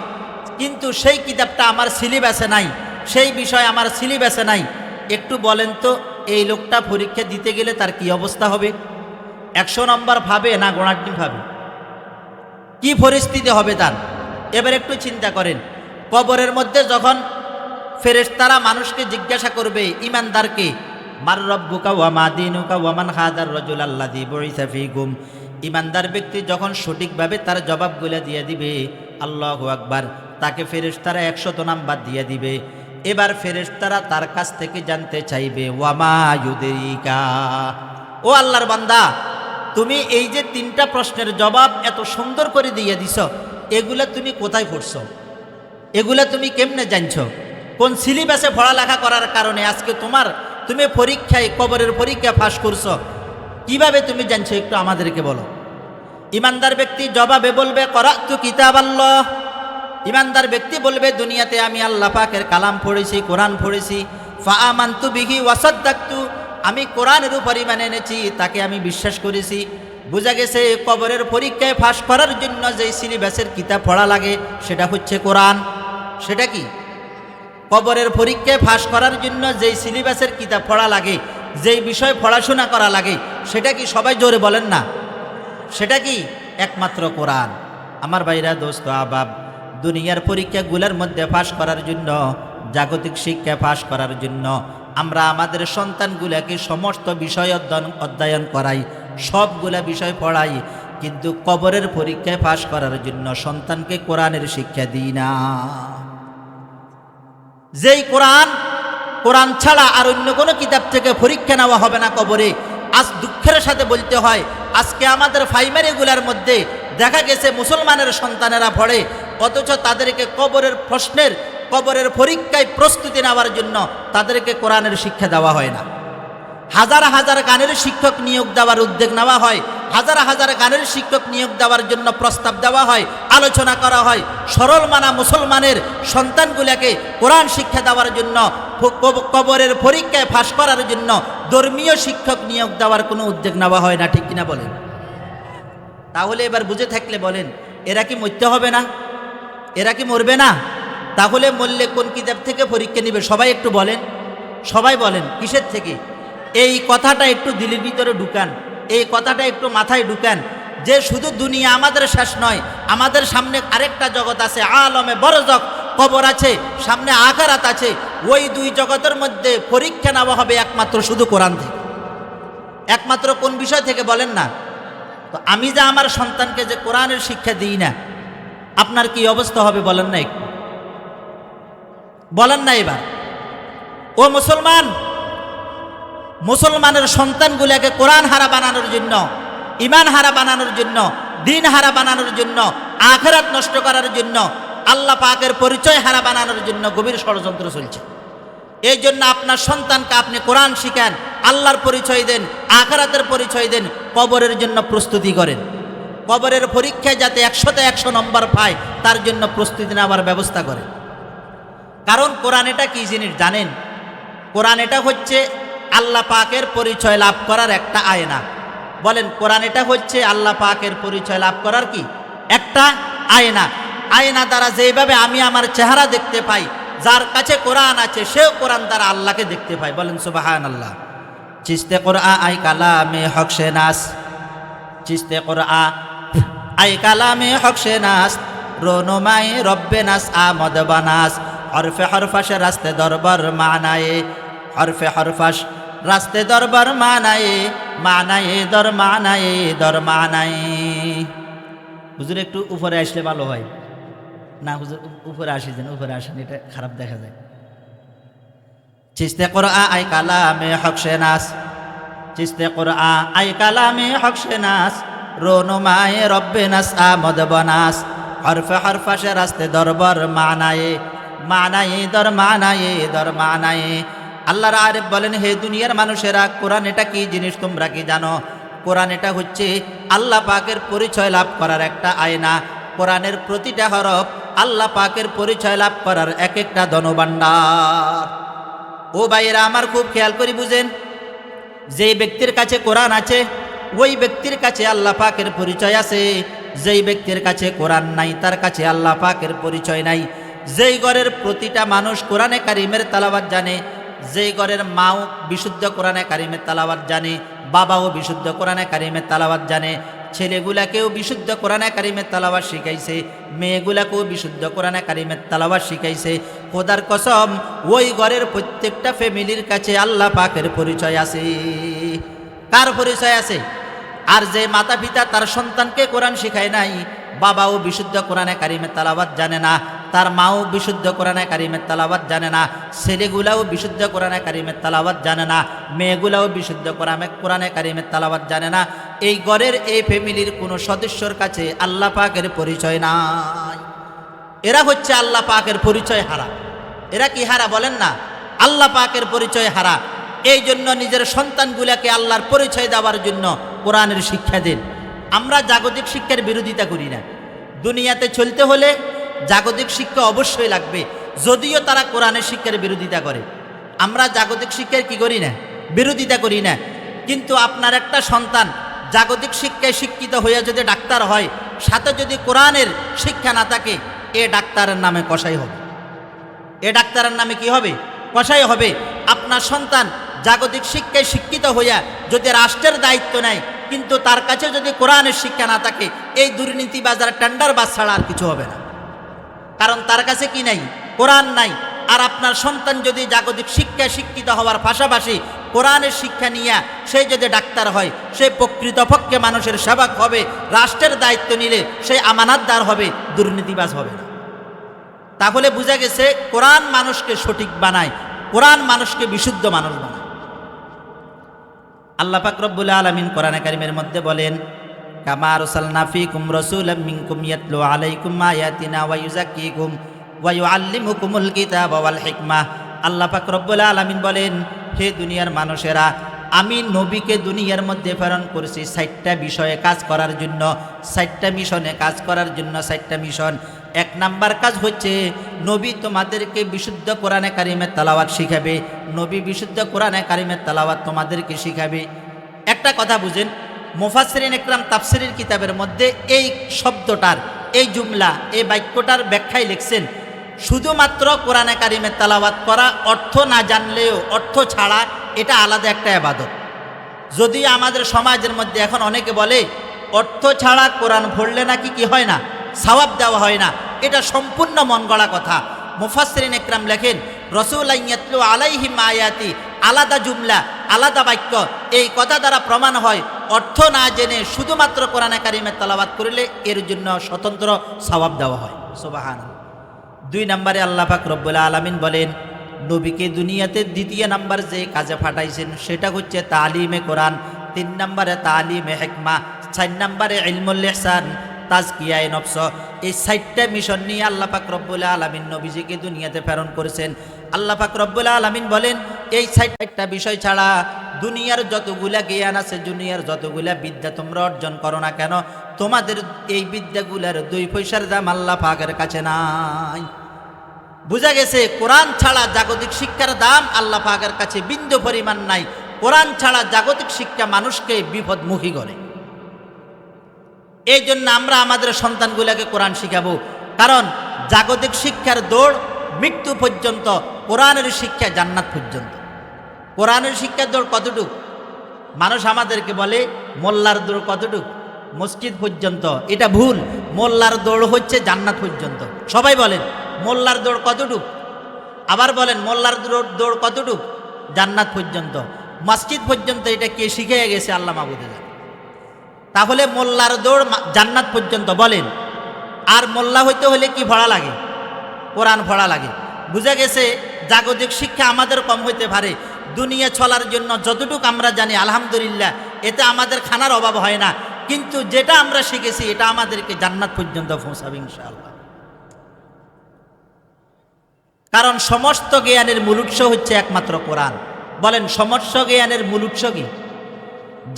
কিন্তু সেই কিতাবটা আমার সিলেবাসে নাই, সেই বিষয় আমার সিলেবাসে নাই, একটু বলেন তো এই লোকটা পরীক্ষা দিতে গেলে তার কি অবস্থা হবে? 100 নম্বর ভাবে না গোড়াটি ভাবে? কি পরিস্থিতি হবে তার? এবার একটু চিন্তা করেন, কবরের মধ্যে যখন ফেরেশতারা মানুষকে জিজ্ঞাসা করবে, ইমানদারকে, মার রব্বুকা ওয়া মা দীনুকা ওয়া মান হাদার রাজুল আল্লাযী বুইসা ফীকুম, ইমানদার ব্যক্তি যখন সঠিকভাবে তার জবাবগুলো দিয়ে দিবে, আল্লাহু আকবার, তাকে ফেরেশতারা 100 নাম্বার দিয়ে দিবে। এবার ফেরেশতারা তার কাছ থেকে জানতে চাইবে, ওয়া মা ইউদরিকা, ও আল্লাহর বান্দা, তুমি এই যে 3টা প্রশ্নের জবাব এত সুন্দর করে দিয়ে দিছ, এগুলা তুমি কোথায় পড়ছো? এগুলা তুমি কেমনে জানছো? কোন সিলেবাসে পড়ালেখা করার কারণে আজকে তুমি পরীক্ষায়, কবরের পরীক্ষা পাস করছো? কিভাবে তুমি জানছো একটু আমাদেরকে বলো। ইমানদার ব্যক্তি জবাবে বলবে, করাতু কিতাবাল্লাহ, ইমানদার ব্যক্তি বলবে, দুনিয়াতে আমি আল্লাহ পাকের কালাম পড়েছি, কোরআন পড়েছি, ফাআমানতু বিহি ওয়া সাদ্দাকতু, আমি কোরআনের উপর ঈমান এনেছি, তাকে আমি বিশ্বাস করেছি। বোঝা গেছে কবরের পরীক্ষায় পাস করার জন্য যেই সিলেবাসের কিতাব পড়া লাগে সেটা হচ্ছে কোরআন। সেটা কি? কবরের পরীক্ষায় পাস করার জন্য যেই সিলেবাসের কিতাব পড়া লাগে, যেই বিষয় পড়াশোনা করা লাগে, সেটা কি? সবাই জোরে বলেন না। সেটা কি? একমাত্র কোরআন। আমার ভাইরা, দোস্ত আহবাব, দুনিয়ার পরীক্ষাগুলোর মধ্যে পাস করার জন্য, জাগতিক শিক্ষা পাস করার জন্য আমরা আমাদের সন্তানগুলোকে সমস্ত বিষয় অধ্যয়ন করাই, সবগুলা বিষয় পড়াই, কিন্তু কবরের পরীক্ষায় পাস করার জন্য সন্তানকে কোরআনের শিক্ষা দিই না। যেই কোরআন ছাড়া আর অন্য কোনো কিতাব থেকে পরীক্ষা নেওয়া হবে না কবরে। আজ দুঃখের সাথে বলতে হয়, আজকে আমাদের প্রাইমারিগুলোর মধ্যে দেখা গেছে মুসলমানের সন্তানেরা পড়ে, অথচ তাদেরকে কবরের পরীক্ষায় প্রস্তুতি নেওয়ার জন্য তাদেরকে কোরআনের শিক্ষা দেওয়া হয় না। হাজার হাজার গানের শিক্ষক নিয়োগ দেওয়ার উদ্যোগ নেওয়া হয়, হাজার হাজার গানের শিক্ষক নিয়োগ দেওয়ার জন্য প্রস্তাব দেওয়া হয়, আলোচনা করা হয়। সরল মানা মুসলমানের সন্তানগুলোকে কোরআন শিক্ষা দেওয়ার জন্য, কবরের পরীক্ষায় পাস করার জন্য ধর্মীয় শিক্ষক নিয়োগ দেওয়ার কোনো উদ্যোগ নেওয়া হয় না। ঠিক কিনা বলেন? তাহলে এবার বুঝে থাকলে বলেন, এরা কি মরতে হবে না? এরা কি মরবে না? তাহলে মরলে কোন কিতাব থেকে পরীক্ষা নিবে? সবাই একটু বলেন, সবাই বলেন, কিসের থেকে? এই কথাটা একটু দিলের ভিতরে ঢুকান, এই কথাটা একটু মাথায় ঢুকান, যে শুধু দুনিয়া আমাদের শেষ নয়, আমাদের সামনে আরেকটা জগৎ আছে, আলমে বরজক, কবর আছে, সামনে আখিরাত আছে। ওই 2 জগতের মধ্যে পরীক্ষা নেওয়া হবে একমাত্র শুধু কোরআন থেকে। একমাত্র কোন বিষয় থেকে বলেন না? তো আমি যে আমার সন্তানকে যে কোরআনের শিক্ষা দিই না, আপনার কি অবস্থা হবে বলেন না? একটু বলেন না এবার। ও মুসলমানের সন্তানগুলোকে কোরআন হারা বানানোর জন্য, ঈমান হারা বানানোর জন্য, দিন হারা বানানোর জন্য, আখিরাত নষ্ট করার জন্য, আল্লাহ পাকের পরিচয় হারা বানানোর জন্য গভীর ষড়যন্ত্র চলছে। এই জন্য আপনার সন্তানকে আপনি কোরআন শিখান, আল্লাহর পরিচয় দেন, আখিরাতের পরিচয় দেন, কবরের জন্য প্রস্তুতি করেন। কবরের পরীক্ষায় যাতে 100তে 100 নম্বর পায় তার জন্য প্রস্তুতি নেওয়ার ব্যবস্থা করেন। কারণ কোরআন এটা কি জিনিস জানেন? কোরআন এটা হচ্ছে আল্লাহ পাকের পরিচয় লাভ করার একটা আয়না। বলেন, কোরআন এটা হচ্ছে আল্লাহ পাকের পরিচয় লাভ করার কি একটা আয়না। আয়না দ্বারা যেভাবে আমি আমার চেহারা দেখতে পাই, যার কাছে কোরআন আছে সেও কোরআন দ্বারা আল্লাহকে দেখতে পায়। বলেন সুবহানাল্লাহ। চিস্তে কোরআন আই কালামে হক শেনাস, চিস্তে কোরআন আই কালামে হক শেনাস, রোনমায়ে রব্বে নাস আমদ বানাস, হরফে হরফাশে রাস্তে দরবার মানায়ে, হরফে হরফাশ রাস্তে দরবার মানায়ে, মানায়ে দর মানায়ে দর মানায়ে। হুজুর একটু উপরে আসলে ভালো হয় না? হুজুর উপরে আসি যেন, উপরে আসেন, এটা খারাপ দেখা যায়। চিস্তে কোরআন আই কালামে হক শেনাস, চিস্তে কোরআন আই কালামে হক শেনাস, রোনমায়ে রব্বে নাস আমদ বানাস, হরফে হরফাশে রাস্তে দরবার মানায়ে, মানায়ে দর মানায়ে দর মানায়ে। আল্লাহর আরিফ বলেন, হে দুনিয়ার মানুষেরা, কোরআন এটা কি জিনিস তোমরা কি জানো? কোরআন এটা হচ্ছে আল্লাহ পাকের পরিচয় লাভ করার একটা আয়না। কোরআনের প্রতিটা হরফ আল্লাহ পাকের পরিচয় লাভ করার এক একটা ধনভাণ্ডার। ও ভাইয়েরা আমার, খুব খেয়াল করে বুঝেন, যেই ব্যক্তির কাছে কোরআন আছে ওই ব্যক্তির কাছে আল্লাহ পাকের পরিচয় আছে, যেই ব্যক্তির কাছে কোরআন নাই তার কাছে আল্লাহ পাকের পরিচয় নাই। যেই ঘরের প্রতিটা মানুষ কোরআনে কারিমের তেলাওয়াত জানে, যেই ঘরের মাও বিশুদ্ধ কোরআনে কারিমের তেলাওয়াত জানে, বাবাও বিশুদ্ধ কোরআনে কারিমের তেলাওয়াত জানে, ছেলেগুলাকেও বিশুদ্ধ কোরআনে কারিমের তেলাওয়াত শিখাইছে, মেয়েগুলাকেও বিশুদ্ধ কোরআনে কারিমের তেলাওয়াত শিখাইছে। খোদার কসম ওই ঘরের প্রত্যেকটা ফ্যামিলির কাছে আল্লাহ পাকের পরিচয় আছে। কার পরিচয় আছে? আর যে মাতা পিতা তার সন্তানকে কোরআন শিখায় নাই, বাবাও বিশুদ্ধ কোরআনে কারিমের তেলাওয়াত জানে না, তার মাও বিশুদ্ধ কোরআনে কারিমের তেলাওয়াত জানে না, ছেলেগুলাও বিশুদ্ধ কোরআনে কারিমের তেলাওয়াত জানে না, মেয়েগুলাও বিশুদ্ধ কোরআনে কারিমের তেলাওয়াত জানে না, এই ঘরের এই ফ্যামিলির কোনো সদস্যর কাছে আল্লাহ পাকের পরিচয় নাই। এরা হচ্ছে আল্লাহ পাকের পরিচয় হারা। এরা কি হারা বলেন না? আল্লাহ পাকের পরিচয় হারা। এই জন্য নিজের সন্তানগুলাকে আল্লাহর পরিচয় দেওয়ার জন্য কোরআনের শিক্ষা দেন। আমরা জাগতিক শিক্ষার বিরোধিতা করি না। দুনিয়াতে চলতে হলে জাগতিক শিক্ষা অবশ্যই লাগবে, যদিও তারা কোরআনের শিক্ষার বিরোধিতা করে। আমরা জাগতিক শিক্ষার কি করি না? বিরোধিতা করি না। কিন্তু আপনার একটা সন্তান জাগতিক শিক্ষায় শিক্ষিত হয়ে যদি ডাক্তার হয়, সাথে যদি কোরআনের শিক্ষা না থাকে, এ ডাক্তারের নামে কসাই হবে। এ ডাক্তারের নামে কি হবে? কসাই হবে। আপনার সন্তান জাগতিক শিক্ষায় শিক্ষিত হইয়া যদি রাষ্ট্রের দায়িত্ব নেয়, কিন্তু তার কাছে যদি কোরআনের শিক্ষা না থাকে, এই দুর্নীতিবাজার টেন্ডার বাজ ছাড়া আর কিছু হবে না। কারণ তার কাছে কি নাই? কোরআন নাই। আর আপনার সন্তান যদি জাগতিক শিক্ষায় শিক্ষিত হওয়ার পাশাপাশি কোরআনের শিক্ষা নিয়ে সে যদি ডাক্তার হয়, সে প্রকৃতপক্ষে মানুষের সেবক হবে, রাষ্ট্রের দায়িত্ব নিলে সে আমানতদার হবে, দুর্নীতিবাজ হবে না। তাহলে বোঝা গেছে কোরআন মানুষকে সঠিক বানায়, কোরআন মানুষকে বিশুদ্ধ মানুষ বানায়। আল্লাহ পাক রব্বুল আলামিন কোরআনে কারীমের মধ্যে বলেন, কামা আরসালনা ফীকুম রাসূলাম মিনকুম ইয়াতলু আলাইকুম আয়াতিনা ওয়া ইউযাক্কিকুম ওয়া ইউআল্লিমুকুমুল কিতাবা ওয়াল হিকমা। আল্লাহ পাক রব্বুল আলামিন বলেন, হে দুনিয়ার মানুষেরা, আমি নবীকে দুনিয়ার মধ্যে প্রেরণ করেছি 60টা বিষয়ে কাজ করার জন্য, 60টা মিশনে কাজ করার জন্য। 60টা মিশন। 1 নাম্বার কাজ হচ্ছে নবী তোমাদেরকে বিশুদ্ধ কোরআনে কারিমের তেলাওয়াত শিখাবে। নবী বিশুদ্ধ কোরআনে কারিমের তেলাওয়াত তোমাদেরকে শিখাবে। একটা কথা বুঝেন, মুফাসসিরিন ইকরাম তাফসীরের কিতাবের মধ্যে এই শব্দটার, এই জুমলা, এই বাক্যটার ব্যাখ্যায় লিখছেন, শুধুমাত্র কোরআনে কারিমের তেলাওয়াত করা, অর্থ না জানলেও অর্থ ছাড়া এটা আলাদা একটা ইবাদত। যদি আমাদের সমাজের মধ্যে এখন অনেকে বলে অর্থ ছাড়া কোরআন পড়লে নাকি কি হয় না, সওয়াব দেওয়া হয় না, এটা সম্পূর্ণ মন গড়া কথা। মুফাসসিরিন ইকরাম লেখেন, রাসূলুল্লাহ ইয়াতলু আলাইহিম আয়াতি, আলাদা জুমলা, আলাদা বাক্য। এই কথা দ্বারা প্রমাণ হয় অর্থ না জেনে শুধুমাত্র কোরআনে কারিমের তেলাওয়াত করলে এর জন্য স্বতন্ত্র সওয়াব দেওয়া হয়। সুবহানাল্লাহ। 2 নম্বরে আল্লাহ পাক রব্বুল আলামিন বলেন, নবীকে দুনিয়াতে 2য় নাম্বার যে কাজে পাঠাইছেন সেটা হচ্ছে তালিমে কোরআন। 3 নম্বরে তালিমে হিকমা। 4 নম্বরে ইলমুল ইহসান, তাজকিয়ায়ে নফস। এই 4টা মিশন নিয়ে আল্লাহ পাক রব্বুল আলামিন নবীজিকে দুনিয়াতে প্রেরণ করেছেন। আল্লাহ পাক রব্বুল আলামিন বলেন, এই 4টা বিষয় ছাড়া দুনিয়ার যতগুলা জ্ঞান আছে, দুনিয়ার যতগুলা বিদ্যা তোমরা অর্জন করো না কেন, তোমাদের এই বিদ্যাগুলার 2 পয়সার দাম আল্লাহ পাকের কাছে নাই। বুঝা গেছে কোরআন ছাড়া জাগতিক শিক্ষার দাম আল্লাহ পাকের কাছে বিন্দু পরিমাণ নাই। কোরআন ছাড়া জাগতিক শিক্ষা মানুষকে বিপদমুখী করে। এই জন্য আমরা আমাদের সন্তানগুলোকে কোরআন শিখাবো, কারণ জাগতিক শিক্ষার দৌড় মৃত্যু পর্যন্ত, কোরআনের শিক্ষা জান্নাত পর্যন্ত। কোরআনের শিক্ষার দৌড় কতটুক? মানুষ আমাদেরকে বলে মোল্লার দৌড় কতটুক? মসজিদ পর্যন্ত। এটা ভুল। মোল্লার দৌড় হচ্ছে জান্নাত পর্যন্ত। সবাই বলেন মোল্লার দৌড় কতটুক? আবার বলেন মোল্লার দৌড় কতটুক? জান্নাত পর্যন্ত। মসজিদ পর্যন্ত এটা কে শিখিয়ে গেছে? আল্লাহ মাবুদে জানে। তাহলে মোল্লার দৌড় জান্নাত পর্যন্ত বলেন। আর মোল্লা হইতে হলে কি পড়া লাগে? কোরআন পড়া লাগে। বুঝা গেছে জাগতিক শিক্ষা আমাদের কম হইতে পারে, দুনিয়া চলার জন্য যতটুকু আমরা জানি আলহামদুলিল্লাহ, এতে আমাদের খানার অভাব হয় না, কিন্তু যেটা আমরা শিখেছি এটা আমাদেরকে জান্নাত পর্যন্ত পৌঁছাবে ইনশাআল্লাহ। কারণ সমস্ত জ্ঞানের মূল উৎস হচ্ছে একমাত্র কোরআন। বলেন সমস্ত জ্ঞানের মূল উৎস কি?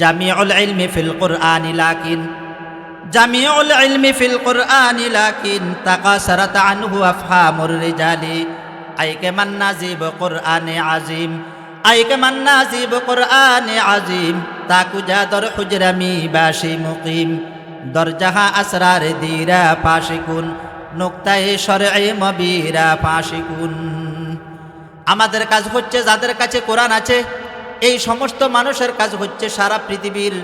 জামিউল ইলমি ফিল কুরআনি লাকিন, জামিউল ইলমি ফিল কুরআনি লাকিন তাকাসারাত আনহু আফহামুর রিজালি আইকে মান্নাজিব কুরআনে আজিম আইকে মান্না জিব কোরআনে আজিম তাকু জাদর হুজরামি বাসি মুকিম দরজাহা আসরার দিরা পাশিকুন নোক্তায়ে শরঈ মবিরা পাশিকুন। আমাদের কাজ হচ্ছে যাদের কাছে কোরআন আছে এই সমস্ত মানুষের কাজ হচ্ছে সারা পৃথিবীর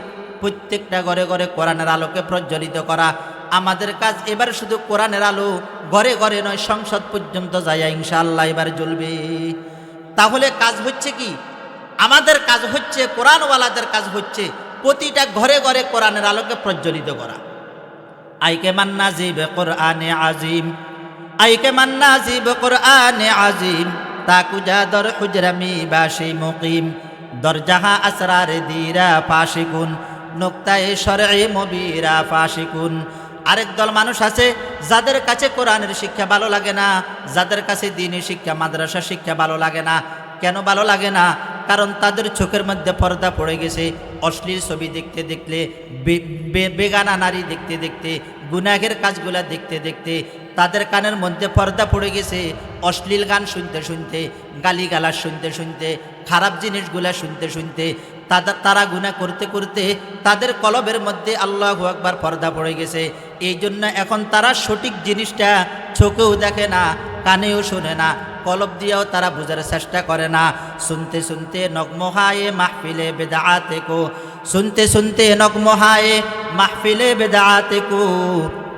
প্রত্যেকটা ঘরে ঘরে কোরআনের আলোকে প্রজ্বলিত করা। আমাদের কাজ এবার শুধু কোরআনের আলো ঘরে ঘরে নয়, সংসদ পর্যন্ত যায় ইনশাআল্লাহ এবার জ্বলবে। তাহলে কাজ হচ্ছে কি? আমাদের কাজ হচ্ছে, কোরআনওয়ালাদের কাজ হচ্ছে প্রতিটা ঘরে ঘরে কোরআনের আলোকে প্রজ্বলিত করা। আইকে মান্না জিব কোরআনে আজিম, আইকে মান্না জিব কোরআনে আজিম তাকু জাদর হুজরামি বাসি মুকিম দরজাহা আসরার দিরা ফাশিকুন নোক্তায়ে শরঈ মবিরা ফাশিকুন। আরেক দল মানুষ আছে যাদের কাছে কোরআনের শিক্ষা ভালো লাগে না, যাদের কাছে দ্বীনি শিক্ষা মাদ্রাসা শিক্ষা ভালো লাগে না। কেন ভালো লাগে না? কারণ তাদের চোখের মধ্যে পর্দা পড়ে গেছে। অশ্লীল ছবি দেখতে দেখতে, বেগানা নারী দেখতে দেখতে, গুনাহের কাজগুলা দেখতে দেখতে তাদের কানের মধ্যে পর্দা পড়ে গেছে। অশ্লীল গান শুনতে শুনতে, গালিগালাজ শুনতে শুনতে, খারাপ জিনিসগুলা শুনতে শুনতে তারা গুনাহ করতে করতে তাদের কলবের মধ্যে আল্লাহু আকবার পর্দা পড়ে গেছে। এই জন্য এখন তারা সঠিক জিনিসটা চোখেও দেখে না, কানেও শোনে না, কলব দিয়েও তারা বোঝার চেষ্টা করে না। শুনতে শুনতে নগমহায়ে মাহফিলে বেদাআতে কো, শুনতে শুনতে নগমহায়ে মাহফিলে বেদাআতে কো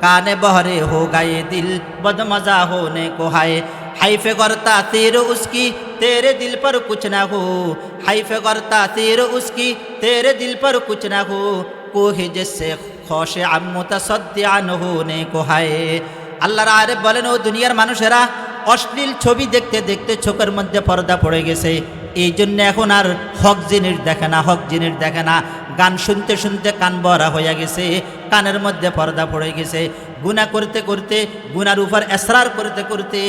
काने बहरे हो गए दिल बदमजा होने को हाय। हाइफे करता तीर उसकी तेरे दिल पर कुछ ना हो, हाइफे करता तीर उसकी तेरे दिल पर कुछ ना हो, कोहे जिससे खोश मुतसद्दिआन होने को हाय। আল্লাহর আরেফ বলেন, ও দুনিয়ার মানুষেরা অশ্লীল ছবি দেখতে দেখতে চোখের মধ্যে পর্দা পড়ে গেছে। এই জন্য এখন আর হক জিনিস দেখে না, হক জিনিস দেখে না। গান শুনতে শুনতে কান বরা হয়ে গেছে, কানের মধ্যে পর্দা পড়ে গেছে। গুনাহ করতে করতে, গুনার উপর এসরার করতে করতে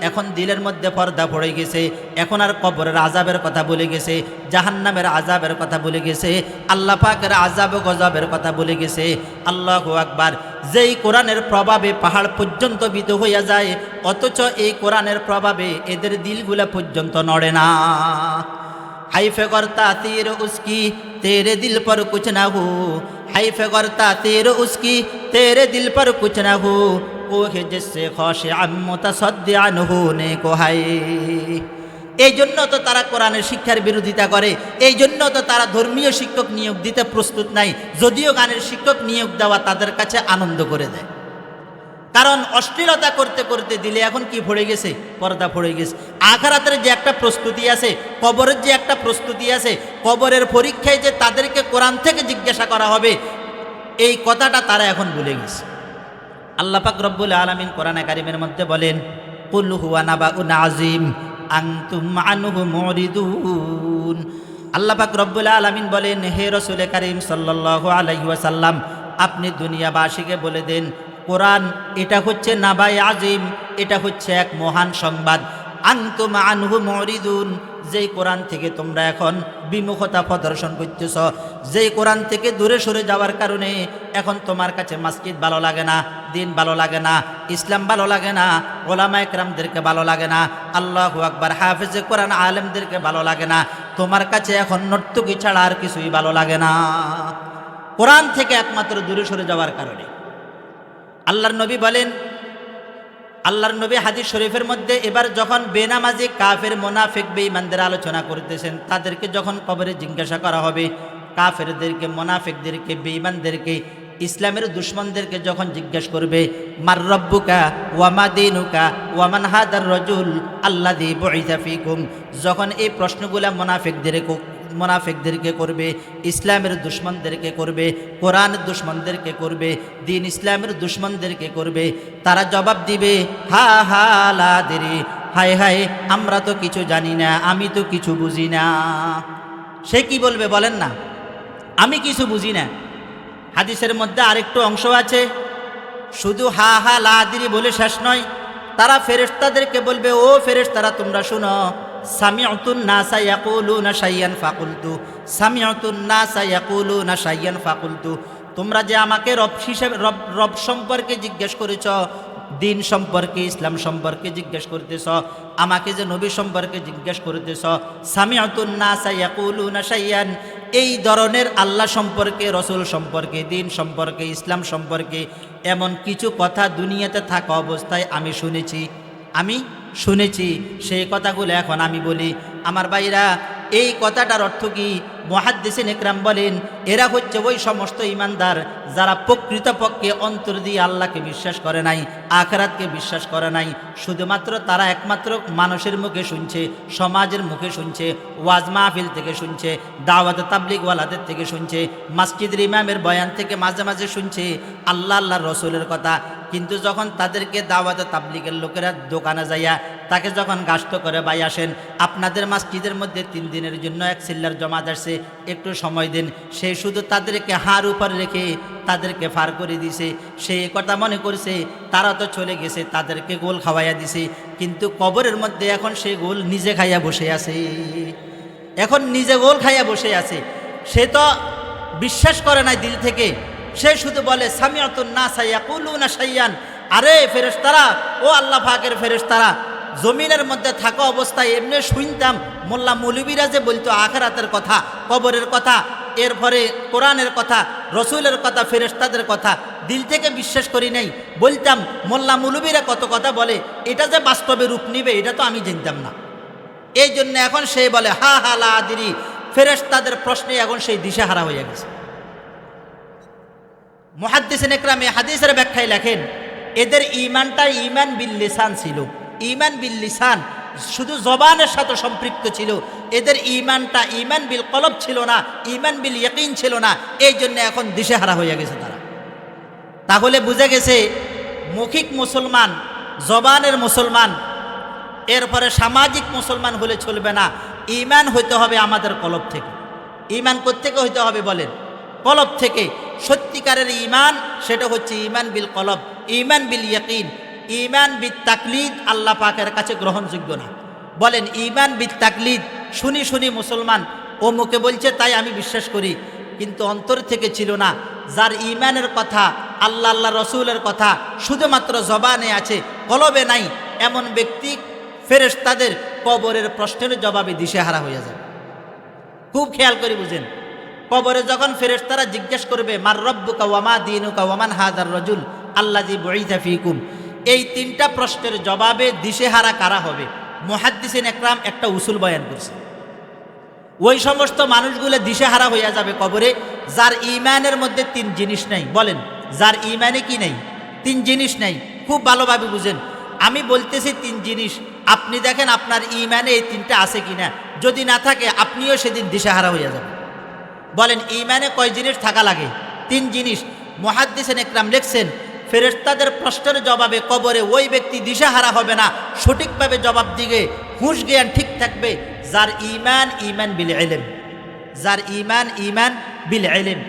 এখন দিলের মধ্যে পর্দা পড়ে গেছে। এখন আর কবরের আযাবের কথা ভুলে গেছে, জাহান্নামের আযাবের কথা ভুলে গেছে, আল্লাহ পাকের আযাব ও গজবের কথা ভুলে গেছে। আল্লাহু আকবার। যেই কোরআনের প্রভাবে পাহাড় পর্যন্ত ভীত হইয়া যায়, অথচ এই কোরআনের প্রভাবে এদের দিলগুলা পর্যন্ত নড়ে না। হাইফে করতা तीर उसकी तेरे दिल पर कुछ ना हो, हाइफे करता तीर उसकी तेरे दिल पर कुछ ना हो, कोहे जिससे खाशिअन मुतसद्दिआन होने को हाय। এই জন্য তো তারা কোরআনের শিক্ষার বিরোধিতা করে, এই জন্য তো তারা ধর্মীয় শিক্ষক নিয়োগ দিতে প্রস্তুত নাই, যদিও গানের শিক্ষক নিয়োগ দেওয়া তাদের কাছে আনন্দ করে দেয়। কারণ অশ্লীলতা করতে করতে দিলে এখন কি পড়ে গেছে? পর্দা পড়ে গেছে। আখিরাতের যে একটা প্রস্তুতি আছে, কবরের যে একটা প্রস্তুতি আছে, কবরের পরীক্ষায় যে তাদেরকে কোরআন থেকে জিজ্ঞাসা করা হবে, এই কথাটা তারা এখন ভুলে গেছে। আল্লাহ পাক রব্বুল আলামিন কোরআনে কারীমের মধ্যে বলেন, কুল হুয়া নাবাউন আযীম আনতুম আনহু মুরিদুন। আল্লাহ পাক রব্বুল আলামিন বলেন, হে রাসূল কারীম সাল্লাল্লাহু আলাইহি ওয়াসাল্লাম, আপনি দুনিয়াবাসীকে বলে দেন কোরআন এটা হচ্ছে নাবায়ে আজিম, এটা হচ্ছে এক মহান সংবাদ। আনতুম আনহু মুরিদুন, যেই কোরআন থেকে তোমরা এখন বিমুখতা প্রদর্শন করতেছ, যেই কোরআন থেকে দূরে সরে যাওয়ার কারণে এখন তোমার কাছে মসজিদ ভালো লাগে না, দিন ভালো লাগে না, ইসলাম ভালো লাগে না, ওলামায়ে কেরামদেরকে ভালো লাগে না, আল্লাহু আকবার, হাফেজে কোরআন আলেমদেরকে ভালো লাগে না, তোমার কাছে এখন নর্তকী ছাড়া আর কিছুই ভালো লাগে না, কোরআন থেকে একমাত্র দূরে সরে যাওয়ার কারণে। আল্লাহর নবী বলেন, আল্লাহর নবী হাদিস শরীফের মধ্যে এবার যখন বেনামাজি কাফের মুনাফিক বেঈমানদের আলোচনা করতেছেন, তাদেরকে যখন কবরে জিজ্ঞাসা করা হবে, কাফেরদেরকে, মুনাফিকদেরকে, বেঈমানদেরকে, ইসলামের দুশমনদেরকে যখন জিজ্ঞাসা করবে, মার রব্বুকা ওয়া মা দীনুকা ওয়া মান হাদার রাজুল আল্লাযী বুইসা ফীকুম, যখন এই প্রশ্নগুলা মুনাফিকদেরকে করবে, ইসলামের দুশমনদেরকে করবে, কোরআনের দুশমনদেরকে করবে, দিন ইসলামের দুশমনদেরকে করবে, তারা জবাব দিবে, হা হা লা দেরি, হায় হায় আমরা তো কিছু জানি না, আমি তো কিছু বুঝি না। সে কি বলবে বলেন না? আমি কিছু বুঝি না। হাদিসের মধ্যে আরেকটু অংশ আছে, শুধু হা হা লা দেরি বলে শেষ নয়, তারা ফেরেশতাদেরকে বলবে, ও ফেরেশতারা তোমরা শুনো, সামিউতুন নাসা ইয়াকুলুনা শাইয়ান ফাকুলতু, সামিউতুন নাসা ইয়াকুলুনা শাইয়ান ফাকুলতু, তোমরা যে আমাকে রব হিসেবে রব সম্পর্কে জিজ্ঞেস করেছ, দিন সম্পর্কে, ইসলাম সম্পর্কে জিজ্ঞেস করতেছ, আমাকে যে নবী সম্পর্কে জিজ্ঞেস করতেছ। সামিআতুন নাসা ইয়াকুলুনা শাইয়ান, এই ধরনের আল্লাহ সম্পর্কে, রসুল সম্পর্কে, দিন সম্পর্কে, ইসলাম সম্পর্কে এমন কিছু কথা দুনিয়াতে থাকা অবস্থায় আমি শুনেছি। সেই কথাগুলো এখন আমি বলি। আমার ভাইরা, এই কথাটার অর্থ কি? মুহাদ্দিসিন ইকরাম বলেন, এরা হচ্ছে ওই সমস্ত ঈমানদার যারা প্রকৃতপক্ষে অন্তর দিয়ে আল্লাহকে বিশ্বাস করে নাই, আখিরাতকে বিশ্বাস করে নাই। শুধুমাত্র তারা একমাত্র মানুষের মুখে শুনছে, সমাজের মুখে শুনছে, ওয়াজ মাহফিল থেকে শুনছে, দাওয়াত তাবলিগওয়ালাদের থেকে শুনছে, মসজিদের ইমামের বয়ান থেকে মাঝে মাঝে শুনছে আল্লাহর রসুলের কথা। কিন্তু যখন তাদেরকে দাওয়াত তাবলিগের লোকেরা দোকানে যাইয়া তাকে যখন গাস্ত করে, ভাই আসেন আপনাদের মসজিদের মধ্যে 3 দিনের জন্য এক সিল্লার জমাত আসছে, একটু সময় দিন, সে শুধু তাদেরকে হার উপর রেখে তাদেরকে ফার করে দিছে। সে কথা মনে করছে তারা তো চলে গেছে, তাদেরকে গোল খাওয়াইয়া দিছে, কিন্তু কবরের মধ্যে এখন সে গোল নিজে খাইয়া বসে আছে। এখন নিজে গোল খাইয়া বসে আছে। সে তো বিশ্বাস করে নাই দিল থেকে, সে শুধু বলে সামিআতুন নাসা ইয়াকুলুনা শাইয়ান। আরে ফেরেশতারা, ও আল্লাহ পাকের ফেরেশতারা, জমিনের মধ্যে থাকা অবস্থায় এমনি শুনতাম মোল্লা মৌলবীরা যে বলতো আখিরাতের কথা, কবরের কথা, এরপরে কোরআনের কথা, রসুলের কথা, ফেরেশতাদের কথা, দিল থেকে বিশ্বাস করি নাই। বলতাম মোল্লা মৌলবীরা কত কথা বলে, এটা যে বাস্তবে রূপ নিবে এটা তো আমি জানতাম না। এই জন্য এখন সে বলে হা হা লা আদিরি, ফেরেশতাদের প্রশ্নে এখন সেই দিশেহারা হয়ে গেছে। মুহাদ্দিসিন ইকরাম এই হাদিসের ব্যাখ্যায় লেখেন, এদের ঈমানটা ঈমান বিল লিসান ছিল। ঈমান বিল লিসান শুধু জবানের সাথে সম্পৃক্ত ছিল। এদের ঈমানটা ঈমান বিল কলব ছিল না, ঈমান বিল ইয়াকিন ছিল না। এই জন্য এখন দিশেহারা হয়ে গেছে তারা। তাহলে বুঝে গেছে মৌখিক মুসলমান, জবানের মুসলমান, এরপরে সামাজিক মুসলমান হলে চলবে না। ঈমান হইতে হবে আমাদের কলব থেকে। ঈমান কোত্থেকে হইতে হবে বলেন? কলব থেকে। সত্যিকারের ঈমান সেটা হচ্ছে ঈমান বিল কলব, ঈমান বিল ইয়াকিন। ঈমান বিল তাকলিদ আল্লাহ পাকের কাছে গ্রহণযোগ্য না। বলেন ঈমান বিল তাকলিদ, শুনি শুনি মুসলমান, ও মুখে বলছে তাই আমি বিশ্বাস করি, কিন্তু অন্তর থেকে ছিল না। যার ঈমানের কথা, আল্লাহ রসুলের কথা শুধুমাত্র জবানে আছে, কলবে নাই, এমন ব্যক্তি ফেরেশতাদের কবরের প্রশ্নের জবাবে দিশেহারা হয়ে যাবে। খুব খেয়াল করে বুঝেন, কবরে যখন ফেরেশতারা জিজ্ঞেস করবে মার রব্বুকা ওয়া মা দীনুকা ওয়া মান হাযার রাজুল আল্লাযী বুইসা ফীকুম, এই 3টা প্রশ্নের জবাবে দিশেহারা কারা হবে? মুহাদ্দিসিন ইকরাম একটা উসুল বয়ান করছে। ওই সমস্ত মানুষগুলো দিশেহারা হইয়া যাবে কবরে যার ঈমানের মধ্যে 3 জিনিস নাই। বলেন, যার ঈমানে কি নাই? 3 জিনিস নাই। খুব ভালোভাবে বুঝেন, আমি বলতেছি 3 জিনিস, আপনি দেখেন আপনার ঈমানে এই 3টা আছে কিনা। যদি না থাকে আপনিও সেদিন দিশেহারা হইয়া যাবেন। বলেন ঈমানে কয় জিনিস থাকা লাগে? 3 জিনিস। মুহাদ্দিসিন ইকরাম লিখছেন, ফেরেশতাদের প্রশ্নের জবাবে কবরে ওই ব্যক্তি দিশেহারা হবে না, সঠিকভাবে জবাব দিবে, হুঁশ জ্ঞান ঠিক থাকবে যার ঈমান ঈমান বিল ইলম। যার ঈমান ঈমান বিল ইলম,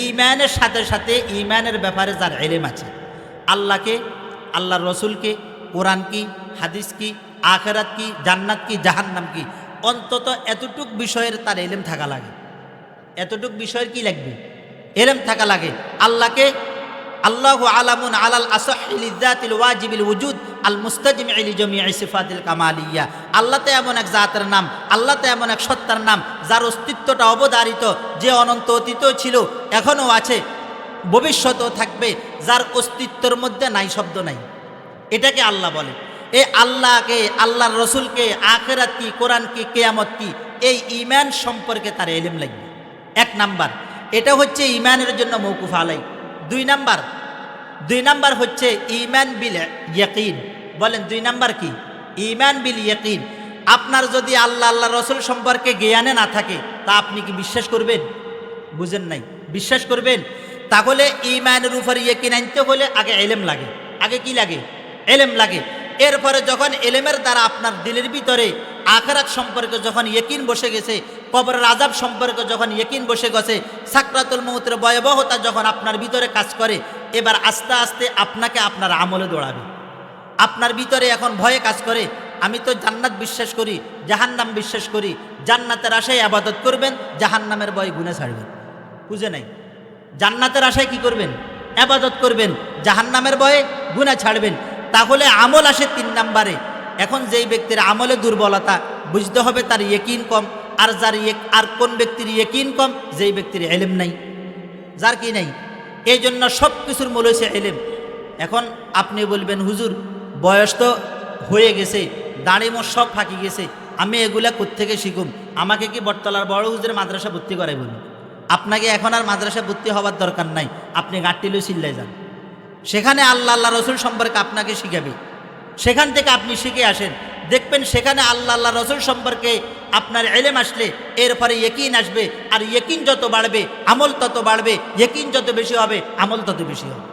ঈমানের সাথে সাথে ঈমানের ব্যাপারে যার ইলম আছে, আল্লাহকে, আল্লাহর রসুলকে, কোরআন কি, হাদিস কি, আখিরাত কি, জান্নাত কি, জাহান্নাম কি, অন্তত এতটুক বিষয়ের তার ইলম থাকা লাগে। এতটুক বিষয়ের কি লাগবে? ইলম থাকা লাগে। আল্লাহকে আল্লাহু আলামুন আলাল আসহি লিযাতিল ওয়াজিবিল ওয়ুজুদ আল মুস্তাজিমি লিজামিই সিফাতিল কামালিয়া। আল্লাহ তো এমন এক জাতের নাম, আল্লাহ তো এমন এক সত্তার নাম যার অস্তিত্বটা অবধারিত, যে অনন্ত অতীতও ছিল, এখনও আছে, ভবিষ্যতেও থাকবে, যার অস্তিত্বের মধ্যে নাই শব্দ নাই। এটাকে আল্লাহ বলে। এই আল্লাহকে, আল্লাহর রসুলকে, আখিরাত কি, কোরআন কি, কিয়ামত কি, এই ঈমান সম্পর্কে তার ইলম লাগবে। 1 নাম্বার, এটা হচ্ছে ঈমানের জন্য মওকুফ আলাই। 2 নাম্বার হচ্ছে ঈমান বিল ইয়াকিন। বলেন 2 নাম্বার কি? ঈমান বিল ইয়াকিন। আপনার যদি আল্লাহ রসুল সম্পর্কে জ্ঞানে না থাকে তা আপনি কি বিশ্বাস করবেন? বুঝেন নাই? বিশ্বাস করবেন? তাহলে ঈমানের উপর ইয়াকিন আনতে হলে আগে ইলম লাগে। আগে কি লাগে? ইলম লাগে। এরপরে যখন ইলমের দ্বারা আপনার দিলের ভিতরে আখিরাত সম্পর্কে যখন ইয়াকিন বসে গেছে, কবরের আযাব সম্পর্কে যখন ইয়াকিন বসে গেছে, সাকরাতুল মউতের ভয়াবহতা যখন আপনার ভিতরে কাজ করে, এবার আস্তে আস্তে আপনাকে আপনার আমলে দৌড়াবে। আপনার ভিতরে এখন ভয়ে কাজ করে, আমি তো জান্নাত বিশ্বাস করি, জাহান্নাম বিশ্বাস করি। জান্নাতের আশায় ইবাদত করবেন, জাহান্নামের ভয়ে গুনাহ ছাড়বেন। বুঝে নাই? জান্নাতের আশায় কি করবেন? ইবাদত করবেন, জাহান্নামের ভয়ে গুনাহ ছাড়বেন। তাহলে আমল আসে 3 নম্বরে। এখন যেই ব্যক্তির আমলে দুর্বলতা, বুঝতে হবে তার ইয়াকিন কম। আর আর কোন ব্যক্তির ইয়াকিন কম? যেই ব্যক্তির ইলম নাই, যার কি নাই। এই জন্য সব কিছুর মূল হচ্ছে ইলম। এখন আপনি বলবেন, হুজুর বয়স তো হয়ে গেছে, দাড়ি মোট সব ফাঁকি গেছে, আমি এগুলা কোত্থেকে শিখুম? আমাকে কি বটতলার বড় হুজুরের মাদ্রাসা ভর্তি করাই বলুন? আপনাকে এখন আর মাদ্রাসা ভর্তি হওয়ার দরকার নাই। আপনি গাঁটটিলে চিল্লাই যান, সেখানে আল্লাহ আল্লাহ রসুল সম্পর্কে আপনাকে শিখাবে। সেখান থেকে আপনি শিখে আসেন, দেখবেন সেখানে আল্লাহ আল্লাহ রসুল সম্পর্কে আপনার ইলম আসলে এরপরে ইয়াকিন আসবে। আর ইয়াকিন যত বাড়বে আমল তত বাড়বে, ইয়াকিন যত বেশি হবে আমল তত বেশি হবে।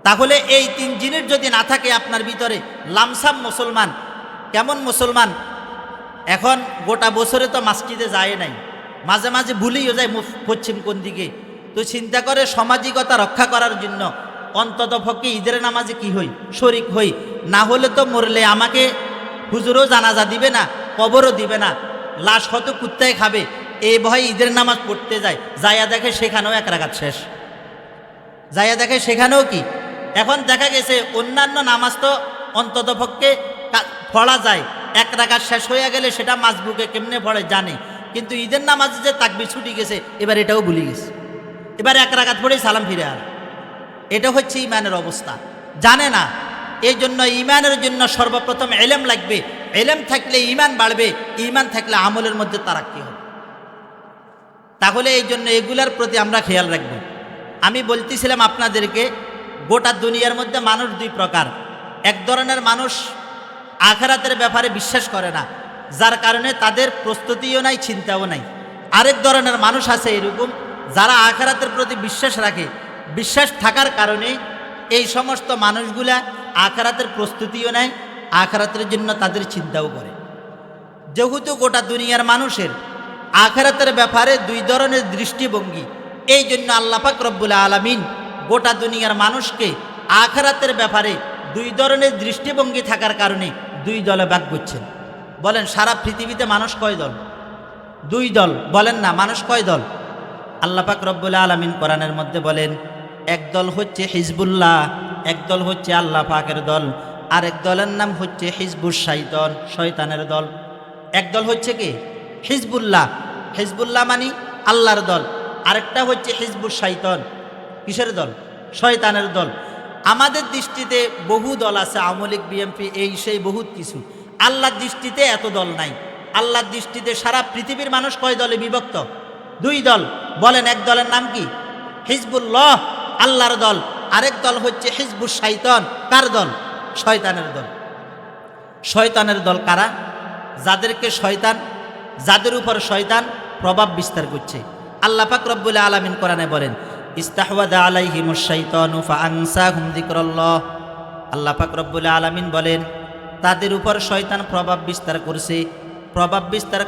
তাহলে এই 3 জিনিস যদি না থাকে আপনার ভিতরে, লামসাম মুসলমান। কেমন মুসলমান? এখন গোটা বছরে তো মসজিদে যায় নাই, মাঝে মাঝে ভুলিও যায় পশ্চিম কোন দিকে। তো চিন্তা করে সামাজিকতা রক্ষা করার জন্য অন্তত পক্ষে ঈদের নামাজে কি হই, শরিক হই। না হলে তো মরলে আমাকে হুজুরও জানাজা দিবে না, কবরও দিবে না, লাশ হয়তো কুত্তায় খাবে। এই ভয়ে ঈদের নামাজ পড়তে যায়, যাইয়া দেখে সেখানেও 1 রাকাত শেষ, যাইয়া দেখে সেখানেও কি। এখন দেখা গেছে অন্যান্য নামাজ তো অন্তত পক্ষে পড়া যায়, 1 রাকাত শেষ হয়ে গেলে সেটা মাসবুকে কেমনে পড়ে জানে। কিন্তু ঈদের নামাজে যে তাকবীর ছুটি গেছে, এবার এটাও ভুলে গেছে। এবার 1 রাকাত পড়েই সালাম ফিরে আর। এটা হচ্ছে ইমানের অবস্থা, জানে না। এই জন্য ইমানের জন্য সর্বপ্রথম ইলম লাগবে। ইলম থাকলে ইমান বাড়বে, ইমান থাকলে আমলের মধ্যে তারাক্কি হবে। তাহলে এই জন্য এগুলার প্রতি আমরা খেয়াল রাখব। আমি বলতেছিলাম আপনাদেরকে, গোটা দুনিয়ার মধ্যে মানুষ 2 প্রকার। এক ধরনের মানুষ আখিরাতের ব্যাপারে বিশ্বাস করে না, যার কারণে তাদের প্রস্তুতিও নাই, চিন্তাও নাই। আরেক ধরনের মানুষ আছে এরকম, যারা আখিরাতের প্রতি বিশ্বাস রাখে, বিশ্বাস থাকার কারণে এই সমস্ত মানুষগুলা আখিরাতের প্রস্তুতিও নেয়, আখিরাতের জন্য তাদের চিন্তাও করে। যেহেতু গোটা দুনিয়ার মানুষের আখিরাতের ব্যাপারে 2 ধরনের দৃষ্টিভঙ্গি, এই জন্য আল্লাহ পাক রব্বুল আলামিন গোটা দুনিয়ার মানুষকে আখিরাতের ব্যাপারে 2 ধরনের দৃষ্টিভঙ্গি থাকার কারণে 2 দলে ভাগ করছেন। বলেন সারা পৃথিবীতে মানুষ কয় দল? 2 দল। বলেন না, মানুষ কয় দল? আল্লাহ পাক রব্বুল আলামিন কোরআনের মধ্যে বলেন, এক দল হচ্ছে হিজবুল্লাহ, এক দল হচ্ছে আল্লাহ পাকের দল, আরেক দলের নাম হচ্ছে হিজবুশ শাইতান, শয়তানের দল। এক দল হচ্ছে কি? হিজবুল্লাহ। হিজবুল্লাহ মানে আল্লাহর দল। আরেকটা হচ্ছে হিজবুশ শাইতান, কিসের দল? শয়তানের দল। আমাদের দৃষ্টিতে বহু দল আছে, আওয়ামী লীগ, বিএনপি, এই সেই বহুত কিছু। আল্লাহর দৃষ্টিতে এত দল নাই। আল্লাহর দৃষ্টিতে সারা পৃথিবীর মানুষ কয় দলে বিভক্ত? 2 দল। বলেন এক দলের নাম কি? হিজবুল্লাহ, আল্লাহর দল। আরেক দল হচ্ছে হিজবুশ শাইতান, কার দল? শয়তানের দল। শয়তানের দল কারা? যাদেরকে শয়তান, যাদের উপর শয়তান প্রভাব বিস্তার করছে। আল্লাহ পাক রব্বুল আলামিন কোরআনে বলেন, ইস্তাহওয়াযা আলাইহিমুশ শাইতানু ফাআনসাহুম যিকরাল্লাহ। আল্লাহ পাক রব্বুল আলামিন বলেন, তাদের উপর শয়তান প্রভাব বিস্তার করছে। প্রভাব বিস্তার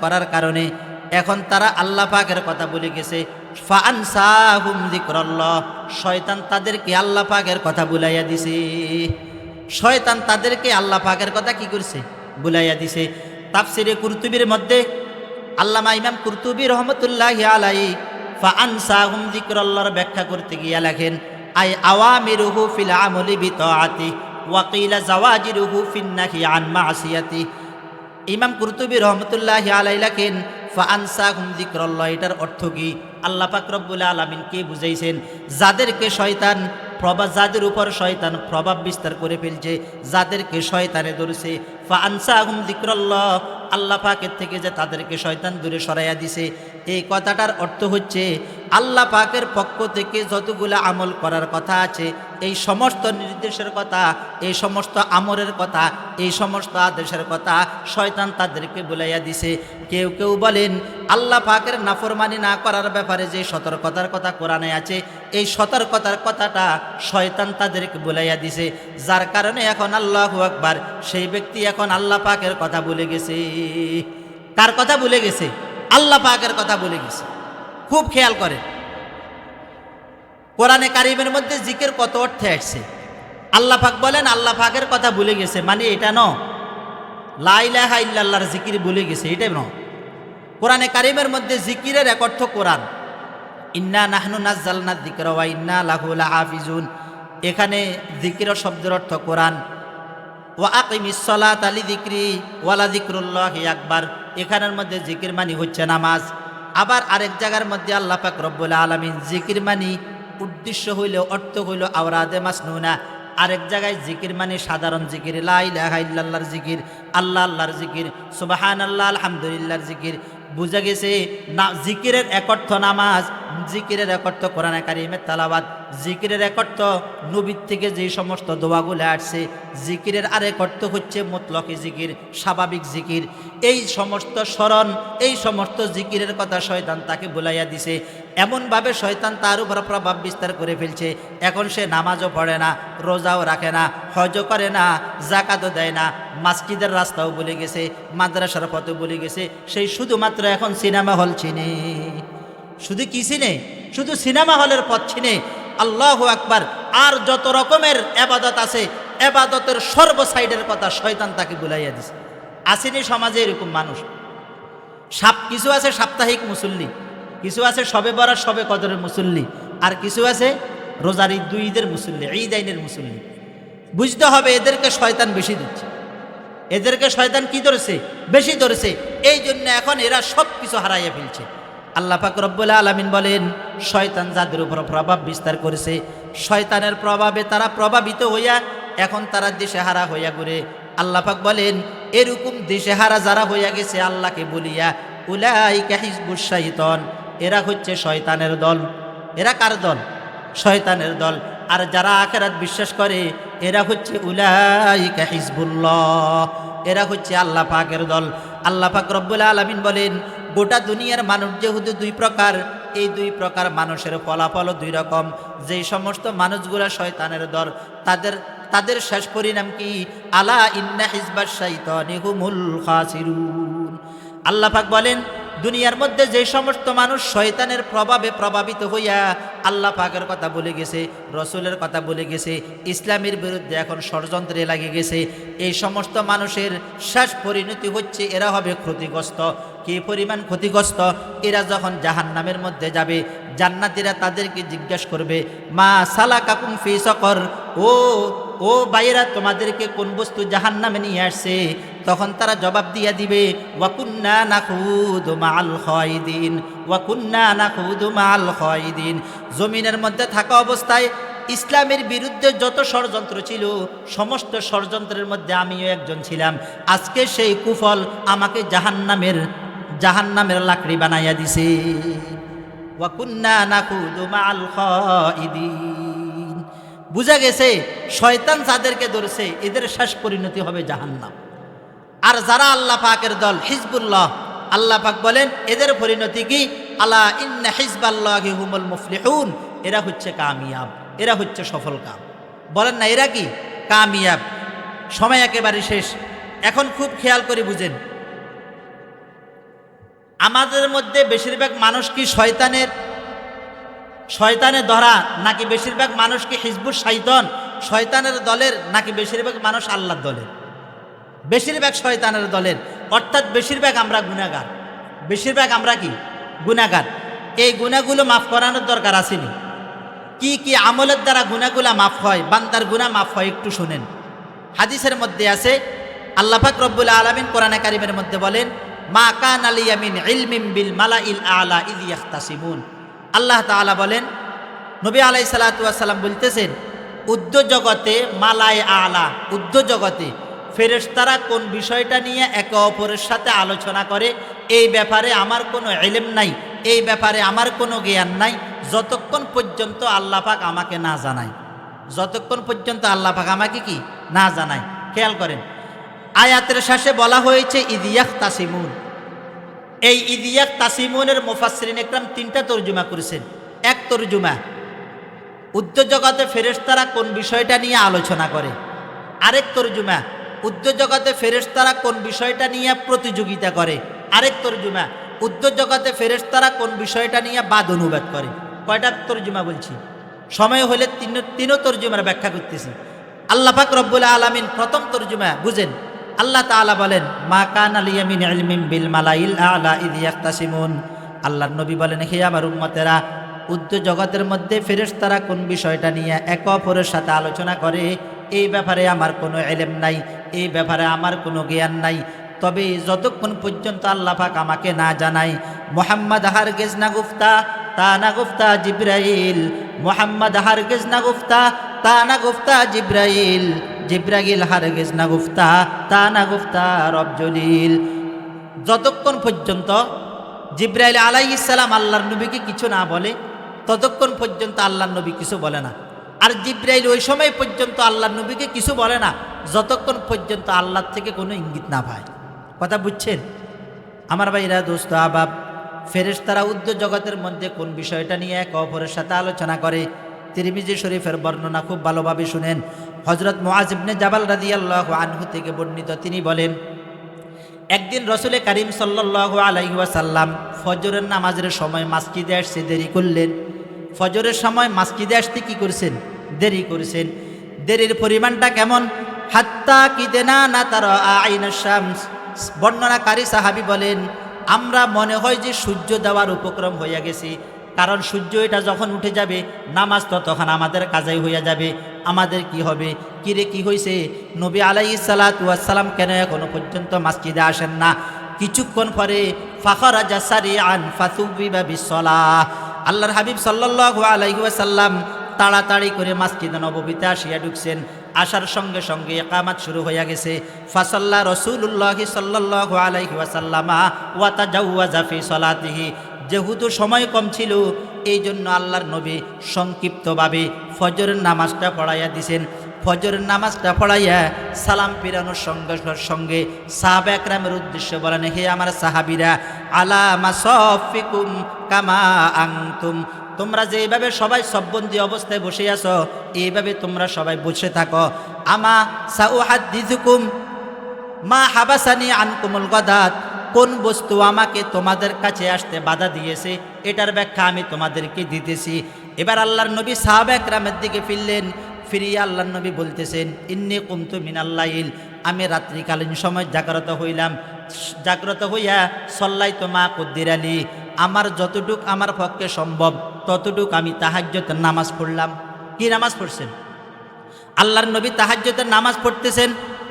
করার কারণে এখন তারা আল্লাহ পাকের কথা ভুলে গেছে। ফাআনসাহুম যিকরাল্লাহ, শয়তান তাদেরকে আল্লাহ পাকের কথা ভুলাইয়া দিছে। শয়তান তাদেরকে আল্লাহ পাকের কথা কি করছে? ভুলাইয়া দিছে। তাফসিরে কুরতুবীর মধ্যে আল্লামা ইমাম কুরতুবী রহমতুল্লাহি আলাইহি ফাআনসাহুম যিকরাল্লাহর ব্যাখ্যা করতে গিয়া লেখেন, আই আওয়ামিরুহু ফিল আমলি বিতাআতি ওয়া কিলা জাওয়াজিরুহু ফিন নাহি আন মাসিয়াতি। ইমাম কুরতুবী রহমতুল্লাহি আলাইহি লেখেন, ফাআনসাহুম যিকরাল্লাহ, এটার অর্থ কি? আল্লাহ পাক রব্বুল আলামিন কে বুঝাইছেন? যাদেরকে শয়তান যাদের উপর শয়তান প্রভাব বিস্তার করে ফেলছে, যাদেরকে শয়তানে ধরছে, ফাআনসাহুম যিকরাল্লাহ, আল্লাহ পাকের থেকে যে তাদেরকে শয়তান দূরে সরাইয়া দিছে। এই কথাটার অর্থ হচ্ছে আল্লাহ পাকের পক্ষ থেকে যতগুলো আমল করার কথা আছে, এই সমস্ত নির্দেশের কথা, এই সমস্ত আমরের কথা, এই সমস্ত আদেশের কথা শয়তান তাদেরকে বুলাইয়া দিছে। কেউ কেউ বলেন আল্লাহ পাকের নাফরমানি না করার ব্যাপারে যে সতর্কতার কথা কোরআনে আছে, এই সতর্কতার কথাটা শয়তান তাদেরকে বুলাইয়া দিছে, যার কারণে এখন আল্লাহু আকবার, সেই ব্যক্তি এখন আল্লাহ পাকের কথা ভুলে গেছে। কার কথা ভুলে গেছে? আল্লাহ পাকের কথা ভুলে গেছে। খুব খেয়াল করে, কোরআনে কারিমের মধ্যে জিকির কত অর্থে আসছে। আল্লাহ পাক বলেন আল্লাহ পাকের কথা ভুলে গেছে, মানে এটা ন লা ইলাহা ইল্লাল্লাহর জিকির ভুলে গেছে, এটাই ন। কোরআনে কারিমের মধ্যে জিকিরের 1 অর্থ কোরআন, ইন্না নাহনু নাজ্জালনা যিকরা ওয়া ইন্না লাহু লাহাফিজুন। এখানে জিকির শব্দের অর্থ কোরআন। ওয়া আকিমিস সালাতা লিযিকরি ওয়ালা যিকরুল্লাহি আকবার, এখানের মধ্যে জিকির মানি হচ্ছে নামাজ। আবার আরেক জায়গার মধ্যে আল্লাহ পাক রব্বুল আলামিন জিকির মানি উদ্দেশ্য হইল, অর্থ হইল আওরাদে মাসনুনা। আরেক জায়গায় জিকির মানে সাধারণ জিকির, লা ইলাহা ইল্লাল্লাহর জিকির, আল্লাহ আল্লাহর জিকির, সুবহানাল্লাহ আলহামদুলিল্লাহর জিকির। বুঝা গেছে না, জিকিরের এক অর্থ নামাজ, জিকিরের এক অর্থ কোরআনে কারিমের তেলাওয়াত, জিকিরের এক অর্থ নবীর থেকে যে সমস্ত দোয়াগুলো আসছে, জিকিরের আরেক অর্থ হচ্ছে মুতলকি জিকির, স্বাভাবিক জিকির। এই সমস্ত স্মরণ, এই সমস্ত জিকিরের কথা শয়তান তাকে বুলাইয়া দিছে। এমনভাবে শয়তান তার উপর প্রভাব বিস্তার করে ফেলছে, এখন সে নামাজও পড়ে না, রোজাও রাখে না, হজও করে না, জাকাতও দেয় না, মসজিদের রাস্তাও ভুলে গেছে, মাদ্রাসার পথও ভুলে গেছে। সেই শুধুমাত্র এখন সিনেমা হল চিনে। শুধু কি চিনে? শুধু সিনেমা হলের পথ চিনে। আল্লাহু আকবার। আর যত রকমের এবাদত আছে, এবাদতের সর্ব সাইডের কথা শয়তান তাকে বুলাইয়া দিছে। আসেনি সমাজে এরকম মানুষ? কিছু আছে সাপ্তাহিক মুসল্লি, কিছু আছে সবে বরাত সবে কদরের মুসল্লি, আর কিছু আছে রোজার ঈদ, দুই ঈদের মুসল্লি, ঈদ আইনের মুসল্লি। বুঝতে হবে এদেরকে শয়তান বেশি দিচ্ছে, এদেরকে শয়তান কি ধরেছে? বেশি ধরেছে। এই জন্য এখন এরা সব কিছু হারাইয়া ফেলছে। আল্লাহ পাক রব্বুল আলামিন বলেন, শয়তান যাদের উপর প্রভাব বিস্তার করেছে, শয়তানের প্রভাবে তারা প্রভাবিত হইয়া এখন তারা দিশেহারা হইয়া ঘুরে। আল্লাহ পাক বলেন, এরকম দিশেহারা যারা হইয়া গেছে আল্লাহকে বলিয়া, উলাইকা হিজবুশ শাইতান, এরা হচ্ছে শয়তানের দল। এরা কার দল? শয়তানের দল। আর যারা আখিরাত বিশ্বাস করে এরা হচ্ছে উলাইকা হিজবুল্লাহ, এরা হচ্ছে আল্লাহ পাকের দল। আল্লাহ পাক রব্বুল আলামিন বলেন, গোটা দুনিয়ার মানুষ যেহেতু দুই প্রকার, এই দুই প্রকার মানুষের ফলাফল দুই রকম। যেই সমস্ত মানুষগুলা শয়তানের দল, তাদের শেষ পরিণাম কি? আলা ইন্না হিজবাশ শাইতানি হুমুল খাসিরুন। আল্লাহ পাক বলেন, দুনিয়ার মধ্যে যে সমস্ত মানুষ শয়তানের প্রভাবে প্রভাবিত হইয়া আল্লাহ পাকের কথা বলে গেছে, রসুলের কথা বলে গেছে, ইসলামের বিরুদ্ধে এখন ষড়যন্ত্রে লাগে গেছে, এই সমস্ত মানুষের শেষ পরিণতি হচ্ছে এরা হবে ক্ষতিগ্রস্ত। কি পরিমাণ ক্ষতিগ্রস্ত? এরা যখন জাহান্নামের মধ্যে যাবে, জান্নাতীরা তাদেরকে জিজ্ঞাসা করবে, মা সালাকাকুম ফি সাকর, ও বাইরা তোমাদেরকে কোন বস্তু জাহান্নামে নিয়ে আসছে? তখন তারা জবাব দিয়া দিবে, ওয়াকুন্না নাখুদু মাআল খায়িদিন, ওয়াকুন্না নাখুদু মাআল খায়িদিন। জমিনের মধ্যে থাকা অবস্থায় ইসলামের বিরুদ্ধে যত ষড়যন্ত্র ছিল, সমস্ত ষড়যন্ত্রের মধ্যে আমিও একজন ছিলাম। আজকে সেই কুফল আমাকে জাহান্নামের লাকড়ি বানাইয়া দিছে। ওয়াকুন্না নাখুদু মাআল খায়িদিন। বুঝা গেছে শয়তান যাদেরকে ধরেছে এদের শেষ পরিণতি হবে জাহান্নাম। আর যারা আল্লাহ পাকের দল, হিজবুল্লাহ, আল্লাহ পাক বলেন এদের পরিণতি কি? আলা ইন্না হিজবাল্লাহি হুমুল মুফলিহুন, এরা হচ্ছে কামিয়াব, এরা হচ্ছে সফল কাম। বলেন না এরা কি কামিয়াব? সময় একেবারে শেষ, এখন খুব খেয়াল করে বুঝেন। আমাদের মধ্যে বেশিরভাগ মানুষ কি শয়তানের ধরা, নাকি বেশিরভাগ মানুষ কি হিজবুশ শাইতান, শয়তানের দলের, নাকি বেশিরভাগ মানুষ আল্লাহর দলের? বেশিরভাগ শয়তানের দলের, অর্থাৎ বেশিরভাগ আমরা গুনাহগার, বেশিরভাগ আমরা কি গুনাহগার। এই গুনাহগুলো মাফ করানোর দরকার আসেনি? কি কি আমলের দ্বারা গুনাহগুলো মাফ হয়, বান্দার গুনাহ মাফ হয়, একটু শুনেন। হাদিসের মধ্যে আছে, আল্লাহ পাক রব্বুল আলামিন কোরআনে কারীমের মধ্যে বলেন, মা কানা লিয়া মিন ইলমিন বিল মালাইল আলা ইয ইয়াখতাসিমুন। আল্লাহ তাআলা বলেন, নবী আলাইহিস সালাতু ওয়াস সালাম বলতেছেন, উর্দু জগতে মালায়ে আলা, উর্দু জগতে ফেরেশতারা কোন বিষয়টা নিয়ে একে অপরের সাথে আলোচনা করে, এই ব্যাপারে আমার কোনো ইলম নাই, এই ব্যাপারে আমার কোনো জ্ঞান নাই, যতক্ষণ পর্যন্ত আল্লাহ পাক আমাকে না জানায়, যতক্ষণ পর্যন্ত আল্লাহ পাক আমাকে কি না জানায়। খেয়াল করেন, আয়াতের শেষে বলা হয়েছে ইয ইয়াখতাসিমুন। এই ইয ইয়াখতাসিমুনের মুফাসসিরিন ইকরাম তিনটা তরজমা করেছেন। এক তরজমা, উর্দু জগতে ফেরেশতারা কোন বিষয়টা নিয়ে আলোচনা করে। আরেক তরজমা, উর্দু জগতে ফেরেশতারা কোন বিষয়টা নিয়ে প্রতিযোগিতা করে। আরেক তরজমা, উর্দু জগতে ফেরেশতারা কোন বিষয়টা নিয়ে বাদ অনুবাদ করে। কয়টা তরজমা বলছি? সময় হলে তিনও তরজমার ব্যাখ্যা করতেছি। আল্লাহ পাক রব্বুল আলামিন প্রথম তরজমা বুঝেন। আল্লাহ তাআলা বলেন, মা কানা লিয়া মিন ইলমিন বিল মালাইল আলা ইয ইয়াখতাসিমুন। আল্লাহর নবী বলেন, হে আমার উম্মতেরা, উর্ধ্ব জগতের মধ্যে ফেরেশতারা কোন বিষয়টা নিয়ে একে অপরের সাথে আলোচনা করে, এই ব্যাপারে আমার কোনো ইলম নাই, এই ব্যাপারে আমার কোনো জ্ঞান নাই। তবে যতক্ষণ পর্যন্ত আল্লাহ পাক আমাকে না জানায়, মুহাম্মদ হারগিজ না গুফতা তা না গুফতা জিব্রাইল, মুহাম্মদ হারগিজ না গুফতা তা না গুফতা জিব্রাইল, জিব্রাইল হারগিজ না গুফতা তা না গুফতা রব জলিল। যতক্ষণ পর্যন্ত জিব্রাইল আলাইহিস সালাম আল্লাহর নবীকে কিছু না বলে, ততক্ষণ পর্যন্ত আল্লাহর নবী কিছু বলে না। আর জিব্রাইল ওই সময় পর্যন্ত আল্লাহর নবীকে কিছু বলে না যতক্ষণ পর্যন্ত আল্লাহর থেকে কোনো ইঙ্গিত না পায়। কথা বুঝছেন আমার ভাইরা, দোস্ত আবাব? ফেরেশতারা উর্ধ্ব জগতের মধ্যে কোন বিষয়টা নিয়ে একে অপরের সাথে আলোচনা করে, তিরমিজি শরীফের বর্ণনা খুব ভালোভাবে শুনেন। হযরত মুআজ ইবনে জাবাল রাদিয়াল্লাহু আনহু থেকে বর্ণিত, তিনি বলেন, একদিন রসুল করিম সাল্লাল্লাহু আলাইহি ওয়াসাল্লাম ফজরের নামাজের সময় মসজিদে আসতে দেরি করলেন। ফজরের সময় মসজিদে আসতে কি করছেন? দেরি করেছেন। দেরির পরিমাণটা কেমন? হাত্তা কিদেনা না তারা আইনাশ শামস। বর্ণনাকারী সাহাবী বলেন, আমরা মনে হয় যে সূর্য দেওয়ার উপক্রম হইয়া গেছি, কারণ সূর্য এটা যখন উঠে যাবে নামাজ তো তখন আমাদের কাজাই হইয়া যাবে। আমাদের কি হবে? কিরে কি হয়েছে? নবী আলাইহিস সালাতু ওয়াস সালাম কেন এখনো পর্যন্ত মসজিদে আসেন না? কিছুক্ষণ পরে ফাখরাজা সারিআন ফাসুবিবা বিসসালাহ, আল্লাহর হাবিব সাল্লাল্লাহু আলাইহি ওয়াসাল্লাম তাড়াতাড়ি করে মসজিদে নববীতে আসিয়া ঢুকছেন। আসার সঙ্গে সঙ্গে ইকামত শুরু হইয়া গেছে। ফাসাল্লা রাসূলুল্লাহ সাল্লাল্লাহু আলাইহি ওয়াসাল্লামা ওয়া তাজাওয়াজা ফি সালাতিহি। যেহেতু সময় কম ছিল, এই জন্য আল্লাহর নবী সংক্ষিপ্তভাবে ফজরের নামাজটা পড়াইয়া দিছেন। ফজরের নামাজটা পড়াইয়া সালাম ফিরানোর সঙ্গে সঙ্গে সাহাবা একরামের উদ্দেশ্যে বলেন, হে আমার সাহাবীরা, আলা মাসাফিকুম কামা আনতুম, তোমরা যেভাবে সবাই সববন্দি অবস্থায় বসে আছো, এইভাবে তোমরা সবাই বসে থাকো। আমা সাউহাদ্দিসুকুম মা হাবাসানি আনকুমুল গাদাত, কোন বস্তু আমাকে তোমাদের কাছে আসতে বাধা দিয়েছে, এটার ব্যাখ্যা আমি তোমাদেরকে দিতেছি। এবার আল্লাহর নবী সাহাবা একরামের দিকে ফিরলেন। ফিরিয়া আল্লাহর নবী বলতেছেন, ইন্নী কুমতু মিনাল লাইল, আমি রাত্রিকালীন সময় জাগ্রত হইলাম। জাগ্রত হইয়া সল্লাইতু মা কুদ্দিরালি, আমার যতটুক আমার পক্ষে সম্ভব ততটুক আমি তাহাজ্জুদের নামাজ পড়লাম। কি নামাজ পড়ছেন? আল্লাহর নবী তাহাজ্জুদের নামাজ পড়তেছেন।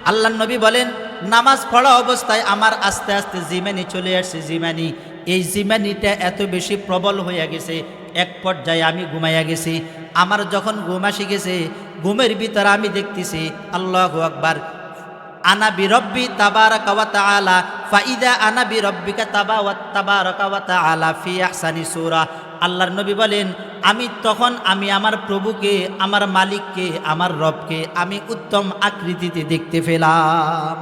আল্লাহর নবী বলেন, নামাজ পড়া অবস্থায় আমার আস্তে আস্তে জিমানি চলে আসছে। জিমানি, এই জিমানিটা এত বেশি প্রবল হইয়া গেছে, এক পর্যায়ে আমি ঘুমাইয়া গেছি। আমার যখন ঘুম আসি গেছে, ঘুমের ভিতরে আমি দেখতেছি আল্লাহু আকবার, আনা বিরব্বি তাবারাকা ওয়া তাআলা ফাইদা আনা বিরব্বিকা তাবারাকা ওয়া তাআলা ফি আহসানি সূরা। আল্লাহর নবী বলেন, আমি আমার প্রভুকে, আমার মালিককে, আমার রবকে আমি উত্তম আকৃতিতে দেখতে পেলাম।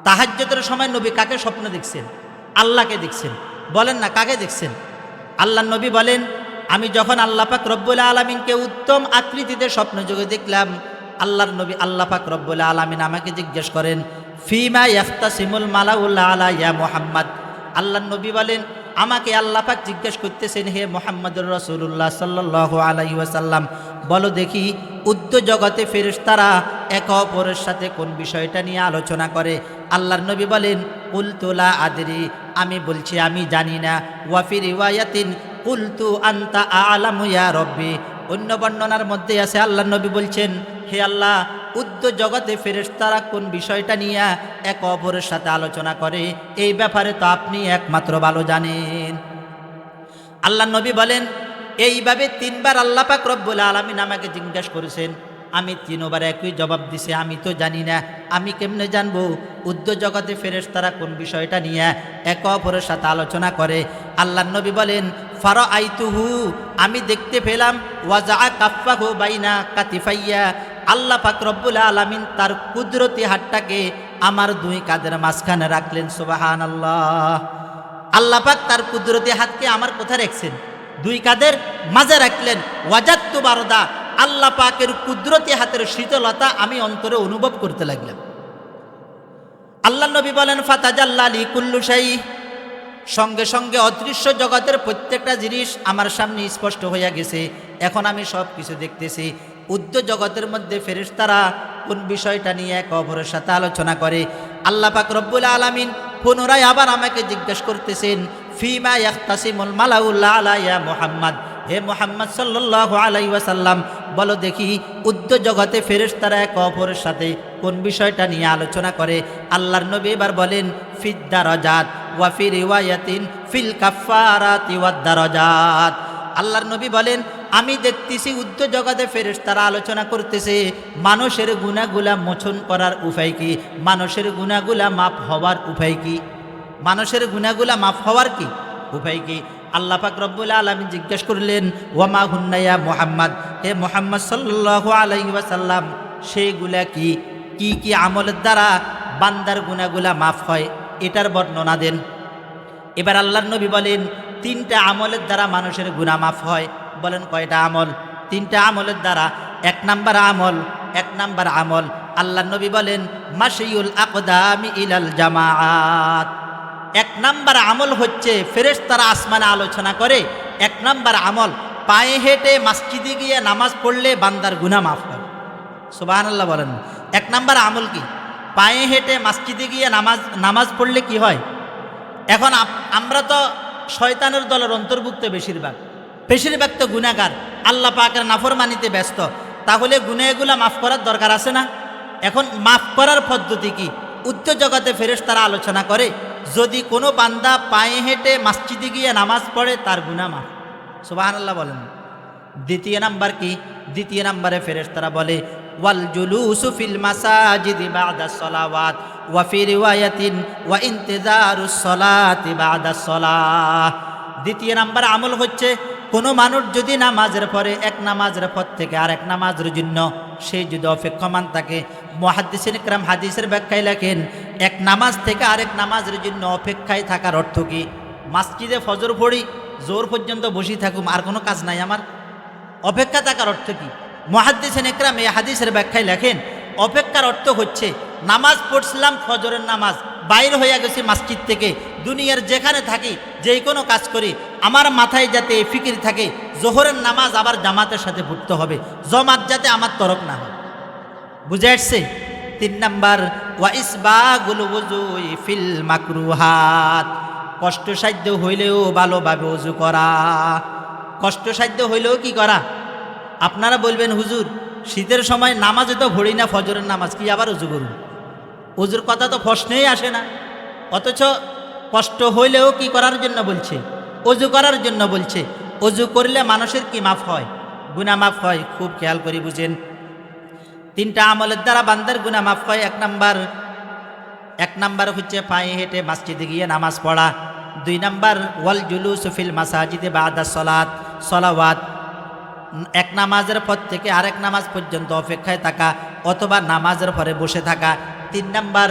তাহাজ্জুদের সময় নবী কাকে স্বপ্ন দেখছেন? আল্লাহকে দেখছেন। বলেন না, কাকে দেখছেন? আল্লাহর নবী বলেন, আমি যখন আল্লাহ পাক রব্বুল আলামিনকে উত্তম আকৃতিতে স্বপ্ন যোগে দেখলাম, আল্লাহর নবী আল্লাহ পাক রব্বুল আলামিন আমাকে জিজ্ঞেস করেন, ফিমা ইয়াখতাসিমুল মালাউল আলা ইয়া মুহাম্মদ। আল্লাহর নবী বলেন, আমাকে আল্লাহ পাক জিজ্ঞেস করতেছেন, হে মুহাম্মদুর রাসূলুল্লাহ সাল্লাল্লাহু আলাইহি ওয়াসাল্লাম, বলো দেখি উর্ধ্ব জগতে ফেরেশতারা একে অপরের সাথে কোন বিষয়টা নিয়ে আলোচনা করে? আল্লাহর নবী বলেন, কুলতু লা আদরি, আমি বলছি আমি জানি না। ওয়া ফি রিওয়ায়াতিন কুলতু আনতা আ'লামু ইয়া রব্বি। অন্য বর্ণনার মধ্যে আছে আল্লাহর নবী বলছেন, হে আল্লাহ, উর্ধ্ব জগতে ফেরেশতারা কোন বিষয়টা নিয়ে একে অপরের সাথে আলোচনা করে, এই ব্যাপারে তো আপনি একমাত্র ভালো জানেন। আল্লাহর নবী বলেন, এইভাবে তিনবার আল্লাহ পাক রব্বুল আলামিন আমাকে জিজ্ঞাসা করেছেন, আমি তিনবার একই জবাব দিছি, আমি তো জানি না। আমি কেমনে জানবো উর্ধ্ব জগতে ফেরেশতারা কোন বিষয়টা নিয়ে একে অপরের সাথে আলোচনা করে? আল্লাহর নবী বলেন, ফারাআইতুহু, আমি দেখতে পেলাম, ওয়াজা কাফাহু বাইনা কাতিফাইয়া, আল্লাহ পাক রব্বুল আলামিন তার কুদরতি হাতটাকে আমার দুই কাঁধের মাঝখানে রাখলেন। সুবহানাল্লাহ। আল্লাহ পাক তার কুদরতি হাতকে আমার কোথায় রাখছেন? দুই কাঁধের মাঝে রাখলেন। ওয়াজাত্তু বারদা, আল্লাহ পাকের কুদরতি হাতের শীতলতা আমি অন্তরে অনুভব করতে লাগলাম। আল্লাহ নবী বলেন, ফাতাজাল্লা লি কুল্লু শাই, সঙ্গে সঙ্গে অদৃশ্য জগতের প্রত্যেকটা জিনিস আমার সামনে স্পষ্ট হইয়া গেছে। এখন আমি সব কিছু দেখতেছি। উর্ধ্ব জগতের মধ্যে ফেরেশতারা কোন বিষয়টা নিয়ে একে অপরের সাথে আলোচনা করে। আল্লাহ পাক রব্বুল আলামিন পুনরায় আবার আমাকে জিজ্ঞেস করতেছেন, ফিমা ইয়াখতাসিমুল মালাউল আলা ইয়া মুহাম্মদ, হে মুহাম্মদ সাল্লাল্লাহু আলাইহি ওয়াসাল্লাম, বলো দেখি উর্ধ্ব জগতে ফেরেশতারা একে অপরের সাথে কোন বিষয়টা নিয়ে আলোচনা করে? আল্লাহর নবী এবার বলেন, ফিদ দারাজাত ওয়া ফি রিওয়ায়াতিন ফিল কাফফারাতি ওয়াদ দারাজাত। আল্লাহর নবী বলেন, আমি দেখতেছি উর্ধ্ব জগতে ফেরেশতারা আলোচনা করতেছে মানুষের গুনাহগুলা মোচন করার উপায় কি, মানুষের গুনাহগুলা মাফ হওয়ার উপায় কি, মানুষের গুনাহগুলা মাফ হওয়ার কি উপায় কি? আল্লাহ পাক রব্বুল আলামিন জিজ্ঞেস করলেন, ওয়ামা হুন্না ইয়া মুহাম্মদ, হে মুহাম্মদ সাল্লাল্লাহু আলাইহি ওয়াসাল্লাম, সেইগুলা কি কি কি আমলের দ্বারা বান্দার গুনাহগুলা মাফ হয়, এটার বর্ণনা দেন। এবার আল্লাহর নবী বলেন, তিনটা আমলের দ্বারা মানুষের গুনাহ মাফ হয়। বলেন কয়টা আমল? তিনটা আমলের দ্বারা। এক নাম্বার আমল আল্লাহর নবী বলেন, মাশিউল আকদামি ইলাল জামাআত। এক নাম্বার আমল হচ্ছে, ফেরেশতারা আসমানে আলোচনা করে, এক নাম্বার আমল পায়ে হেঁটে মসজিদে গিয়ে নামাজ পড়লে বান্দার গুনাহ মাফ হয়। সুবহানাল্লাহ বলেন। এক নাম্বার আমল কি? পায়ে হেঁটে মসজিদে গিয়ে নামাজ পড়লে কি হয়? এখন আমরা তো শয়তানের দলের অন্তর্ভুক্ত, বেশিরভাগ তো গুনাহগার, আল্লাহ পাকের নাফরমানিতে ব্যস্ত। তাহলে গুনাহগুলা মাফ করার দরকার আছে না? এখন মাফ করার পদ্ধতি কি? উচ্চ জগতে ফেরেশতারা আলোচনা করে, যদি কোনো বান্দা পায়ে হেঁটে মসজিদে গিয়ে নামাজ পড়ে তার গুনাহ মাফ। সুবহানাল্লাহ বলেন। দ্বিতীয় নাম্বার কি? দ্বিতীয় নাম্বারে ফেরেশতারা বলে, ওয়াল জুলুসু ফিল মাসাজিদি বা'দা সলাওয়াত ওয়া ফি রিওয়ায়াতিন ওয়া ইন্তিজারুস সলাতি বা'দা সলাহ। দ্বিতীয় নাম্বার আমল হচ্ছে, কোনো মানুষ যদি নামাজের পরে এক নামাজের পর থেকে আরেক নামাজের জন্য সেই যদি অপেক্ষমান থাকে, মুহাদ্দিসিন ইকরাম হাদিসের ব্যাখ্যায় লেখেন, এক নামাজ থেকে আরেক নামাজের জন্য অপেক্ষায় থাকার অর্থ কি? মসজিদে ফজর পড়ি, জোর পর্যন্ত বসে থাকুম, আর কোনো কাজ নাই আমার, অপেক্ষা থাকার অর্থ কি? মুহাদ্দিসিন ইকরাম এই হাদিসের ব্যাখ্যায় লেখেন, অপেক্ষার অর্থ হচ্ছে, নামাজ পড়ছিলাম ফজরের নামাজ, বাইর হয়ে গেছি মসজিদ থেকে, দুনিয়ার যেখানে থাকি, যেই কোনো কাজ করি, আমার মাথায় যাতে এই ফিকির থাকে জোহরের নামাজ আবার জামাতের সাথে পড়তে হবে, জমাত যাতে আমার তরক না হয়। বুঝে আসছে? তিন নাম্বার, ওয়া ইসবাগুল ওযুই ফিল মাকরুহাত। কষ্টসাধ্য হইলেও ভালোভাবে ওযু করা। কষ্টসাধ্য হইলেও কি করা? আপনারা বলবেন, হুজুর শীতের সময় নামাজে তো ভরি না, ফজরের নামাজ, কি আবার ওযু করুন? ওযুর কথা তো প্রশ্নেই আসে না। অথচ কষ্ট হইলেও কি করার জন্য বলছে? ওযু করার জন্য বলছে। ওযু করলে মানুষের কি মাফ হয়? গুনাহ মাফ হয়। খুব খেয়াল করে বুঝেন, তিনটা আমলের দ্বারা বান্দার গুনাহ মাফ হয়। এক নাম্বার হচ্ছে পায়ে হেঁটে মসজিদে গিয়ে নামাজ পড়া। দুই নাম্বার, ওয়াল জুলুসু ফিল মাসাজিদে বা'দা সলাওয়াত, এক নামাজের পর থেকে আরেক নামাজ পর্যন্ত অপেক্ষায় থাকা অথবা নামাজের পরে বসে থাকা। তিন নাম্বার,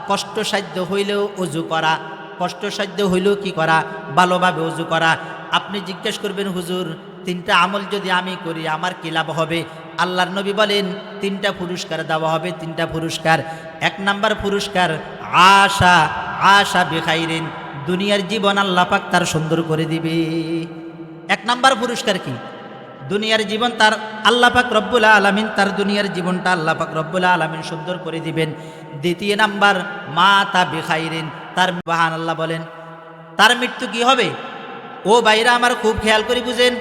কষ্টসাধ্য হইলেও ওযু করা। কষ্টসাধ্য হইলেও কি করা? ভালোভাবে ওযু করা। আপনি জিজ্ঞেস করবেন, হুজুর তিনটা আমল যদি আমি করি আমার কি লাভ হবে? আল্লাহর নবী বলেন, তিনটা পুরস্কার দেওয়া হবে। তিনটা পুরস্কার। এক নাম্বার পুরস্কার, আশা বিখাইরিন, দুনিয়ার জীবন আল্লাহ পাক তার সুন্দর করে দিবে। এক নাম্বার পুরস্কার কি? দুনিয়ার জীবন তার আল্লাহ পাক রব্বুল আলামিন, তার দুনিয়ার জীবনটা আল্লাহ পাক রব্বুল আলামিন সুন্দর করে দিবেন। দ্বিতীয় নাম্বার, মাতা বিখাইরিন, তার সুবহানাল্লাহ বলেন, তার মৃত্যু কি হবে? ও ভাইরা আমার, খুব খেয়াল করে বুঝেন,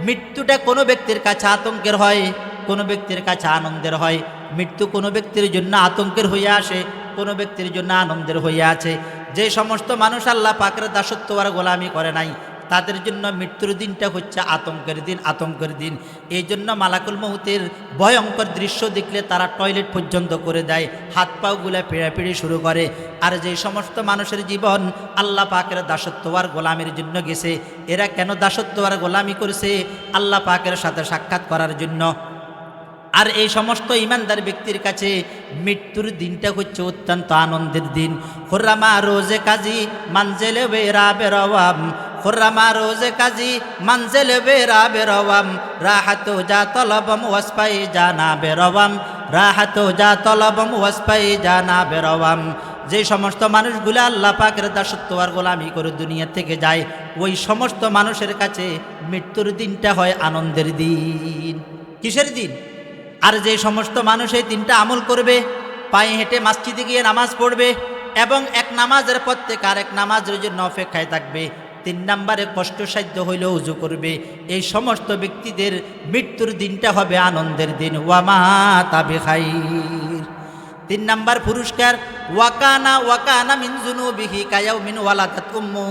মৃত্যুটা কোনো ব্যক্তির কাছে আতঙ্কের হয়, কোনো ব্যক্তির কাছে আনন্দের হয়। মৃত্যু কোনো ব্যক্তির জন্য আতঙ্কের হইয়া আসে, কোনো ব্যক্তির জন্য আনন্দের হইয়া আছে। যে সমস্ত মানুষ আল্লাহ পাকের দাসত্ব আর গোলামি করে নাই, তাদের জন্য মৃত্যুর দিনটা হচ্ছে আতঙ্কের দিন। এই জন্য মালাকুল মউতের ভয়ঙ্কর দৃশ্য দেখলে তারা টয়লেট পর্যন্ত করে দেয়, হাত পাগুলা পিড়াপিড়ি শুরু করে। আর যে সমস্ত মানুষের জীবন আল্লাহ পাকের দাসত্ব আর গোলামির জন্য গেছে, এরা কেন দাসত্ব আর গোলামি করছে? আল্লাহ পাকের সাথে সাক্ষাৎ করার জন্য। আর এই সমস্ত ইমানদার ব্যক্তির কাছে মৃত্যুর দিনটা হচ্ছে অত্যন্ত আনন্দের দিন। খুররামা রোজে কাজী মানজেলে বেরা বেরওয়াম, খুররামা রোজে কাজী মানজেলে বেরা বেরওয়াম, রাহাতো যা তলবম ওয়াসপাই জানা বেরওয়াম, রাহাতো যা তলবম ওয়াসপাই জানা বেরওয়াম। যে সমস্ত মানুষগুলো আল্লাহ পাকের দাসত্ব আর গোলামি করে দুনিয়া থেকে যায়, ওই সমস্ত মানুষের কাছে মৃত্যুর দিনটা হয় আনন্দের দিন। কিসের দিন? আর যে সমস্ত মানুষ এই তিনটা আমল করবে, পায়ে হেঁটে মসজিদে গিয়ে নামাজ পড়বে এবং এক নামাজের পর থেকে আরেক নামাজের জন্য অপেক্ষায় থাকবে, তিন নম্বরে কষ্টসাধ্য হইলেও উজু করবে। এই সমস্ত ব্যক্তিদের মৃত্যুর দিনটা হবে আনন্দের দিন। ওয়ামা তাবে খাইর। তিন নম্বর পুরস্কার, ওয়াকানা মিন জুনুবিহি কায়াউমিন ওয়ালাদাত উম্মু,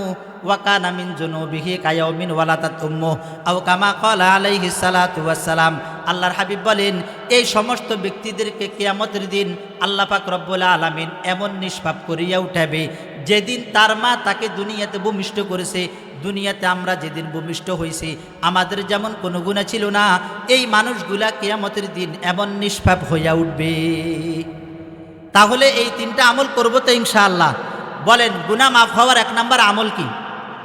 ওয়াকানা মিন জুনুবিহি কায়াউমিন ওয়ালাদাত উম্মু আও কামা ক্বালা আলাইহিস সালাতু ওয়াস সালাম। আল্লাহর হাবিব বলেন, এই সমস্ত ব্যক্তিদেরকে কিয়ামতের দিন আল্লাহ পাক রব্বুল আলামিন এমন নিষ্পাপ করিয়া উঠাবে যেদিন তার মা তাকে দুনিয়াতে ভূমিষ্ঠ করেছে। দুনিয়াতে আমরা যেদিন ভূমিষ্ঠ হয়েছি আমাদের যেমন কোনো গুনাহ ছিল না, এই মানুষগুলা কিয়ামতের দিন এমন নিষ্পাপ হইয়া উঠবে। তাহলে এই তিনটা আমল করবো তো ইনশাআল্লাহ। বলেন, গুনাহ মাফ হওয়ার এক নাম্বার আমল কি?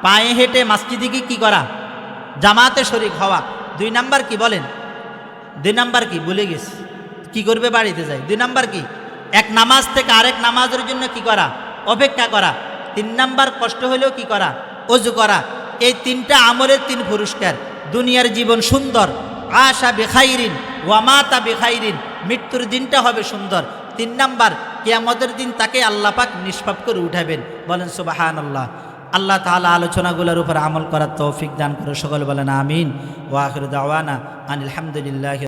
পায়ে হেঁটে মসজিদে কি করা? জামাতে শরীক হওয়া। দুই নাম্বার কি বলেন? দুই নাম্বার কি ভুলে গেছি, কি করবে বাড়িতে যাই। দুই নাম্বার কি? এক নামাজ থেকে আরেক নামাজের জন্য কি করা? অপেক্ষা করা। তিন নাম্বার কষ্ট হলেও কি করা? ওযু করা। এই তিনটা আমলের তিন পুরস্কার। দুনিয়ার জীবন সুন্দর, আশা বেখাইরিন ওয়া মাতা বেখাইরিন, মৃত্যুর দিনটা হবে সুন্দর। তিন নাম্বার, কিয়ামতের দিন তাকে আল্লাহ পাক নিষ্পাপ করে উঠাবেন। বলেন সুবহানাল্লাহ। আল্লাহ তাআলা আলোচনাগুলোর উপর আমল করার তৌফিক দান করে। সকল বলেন আমিন। ওয়া আখিরু দাওয়ানা আনিল হামদুলিল্লাহি।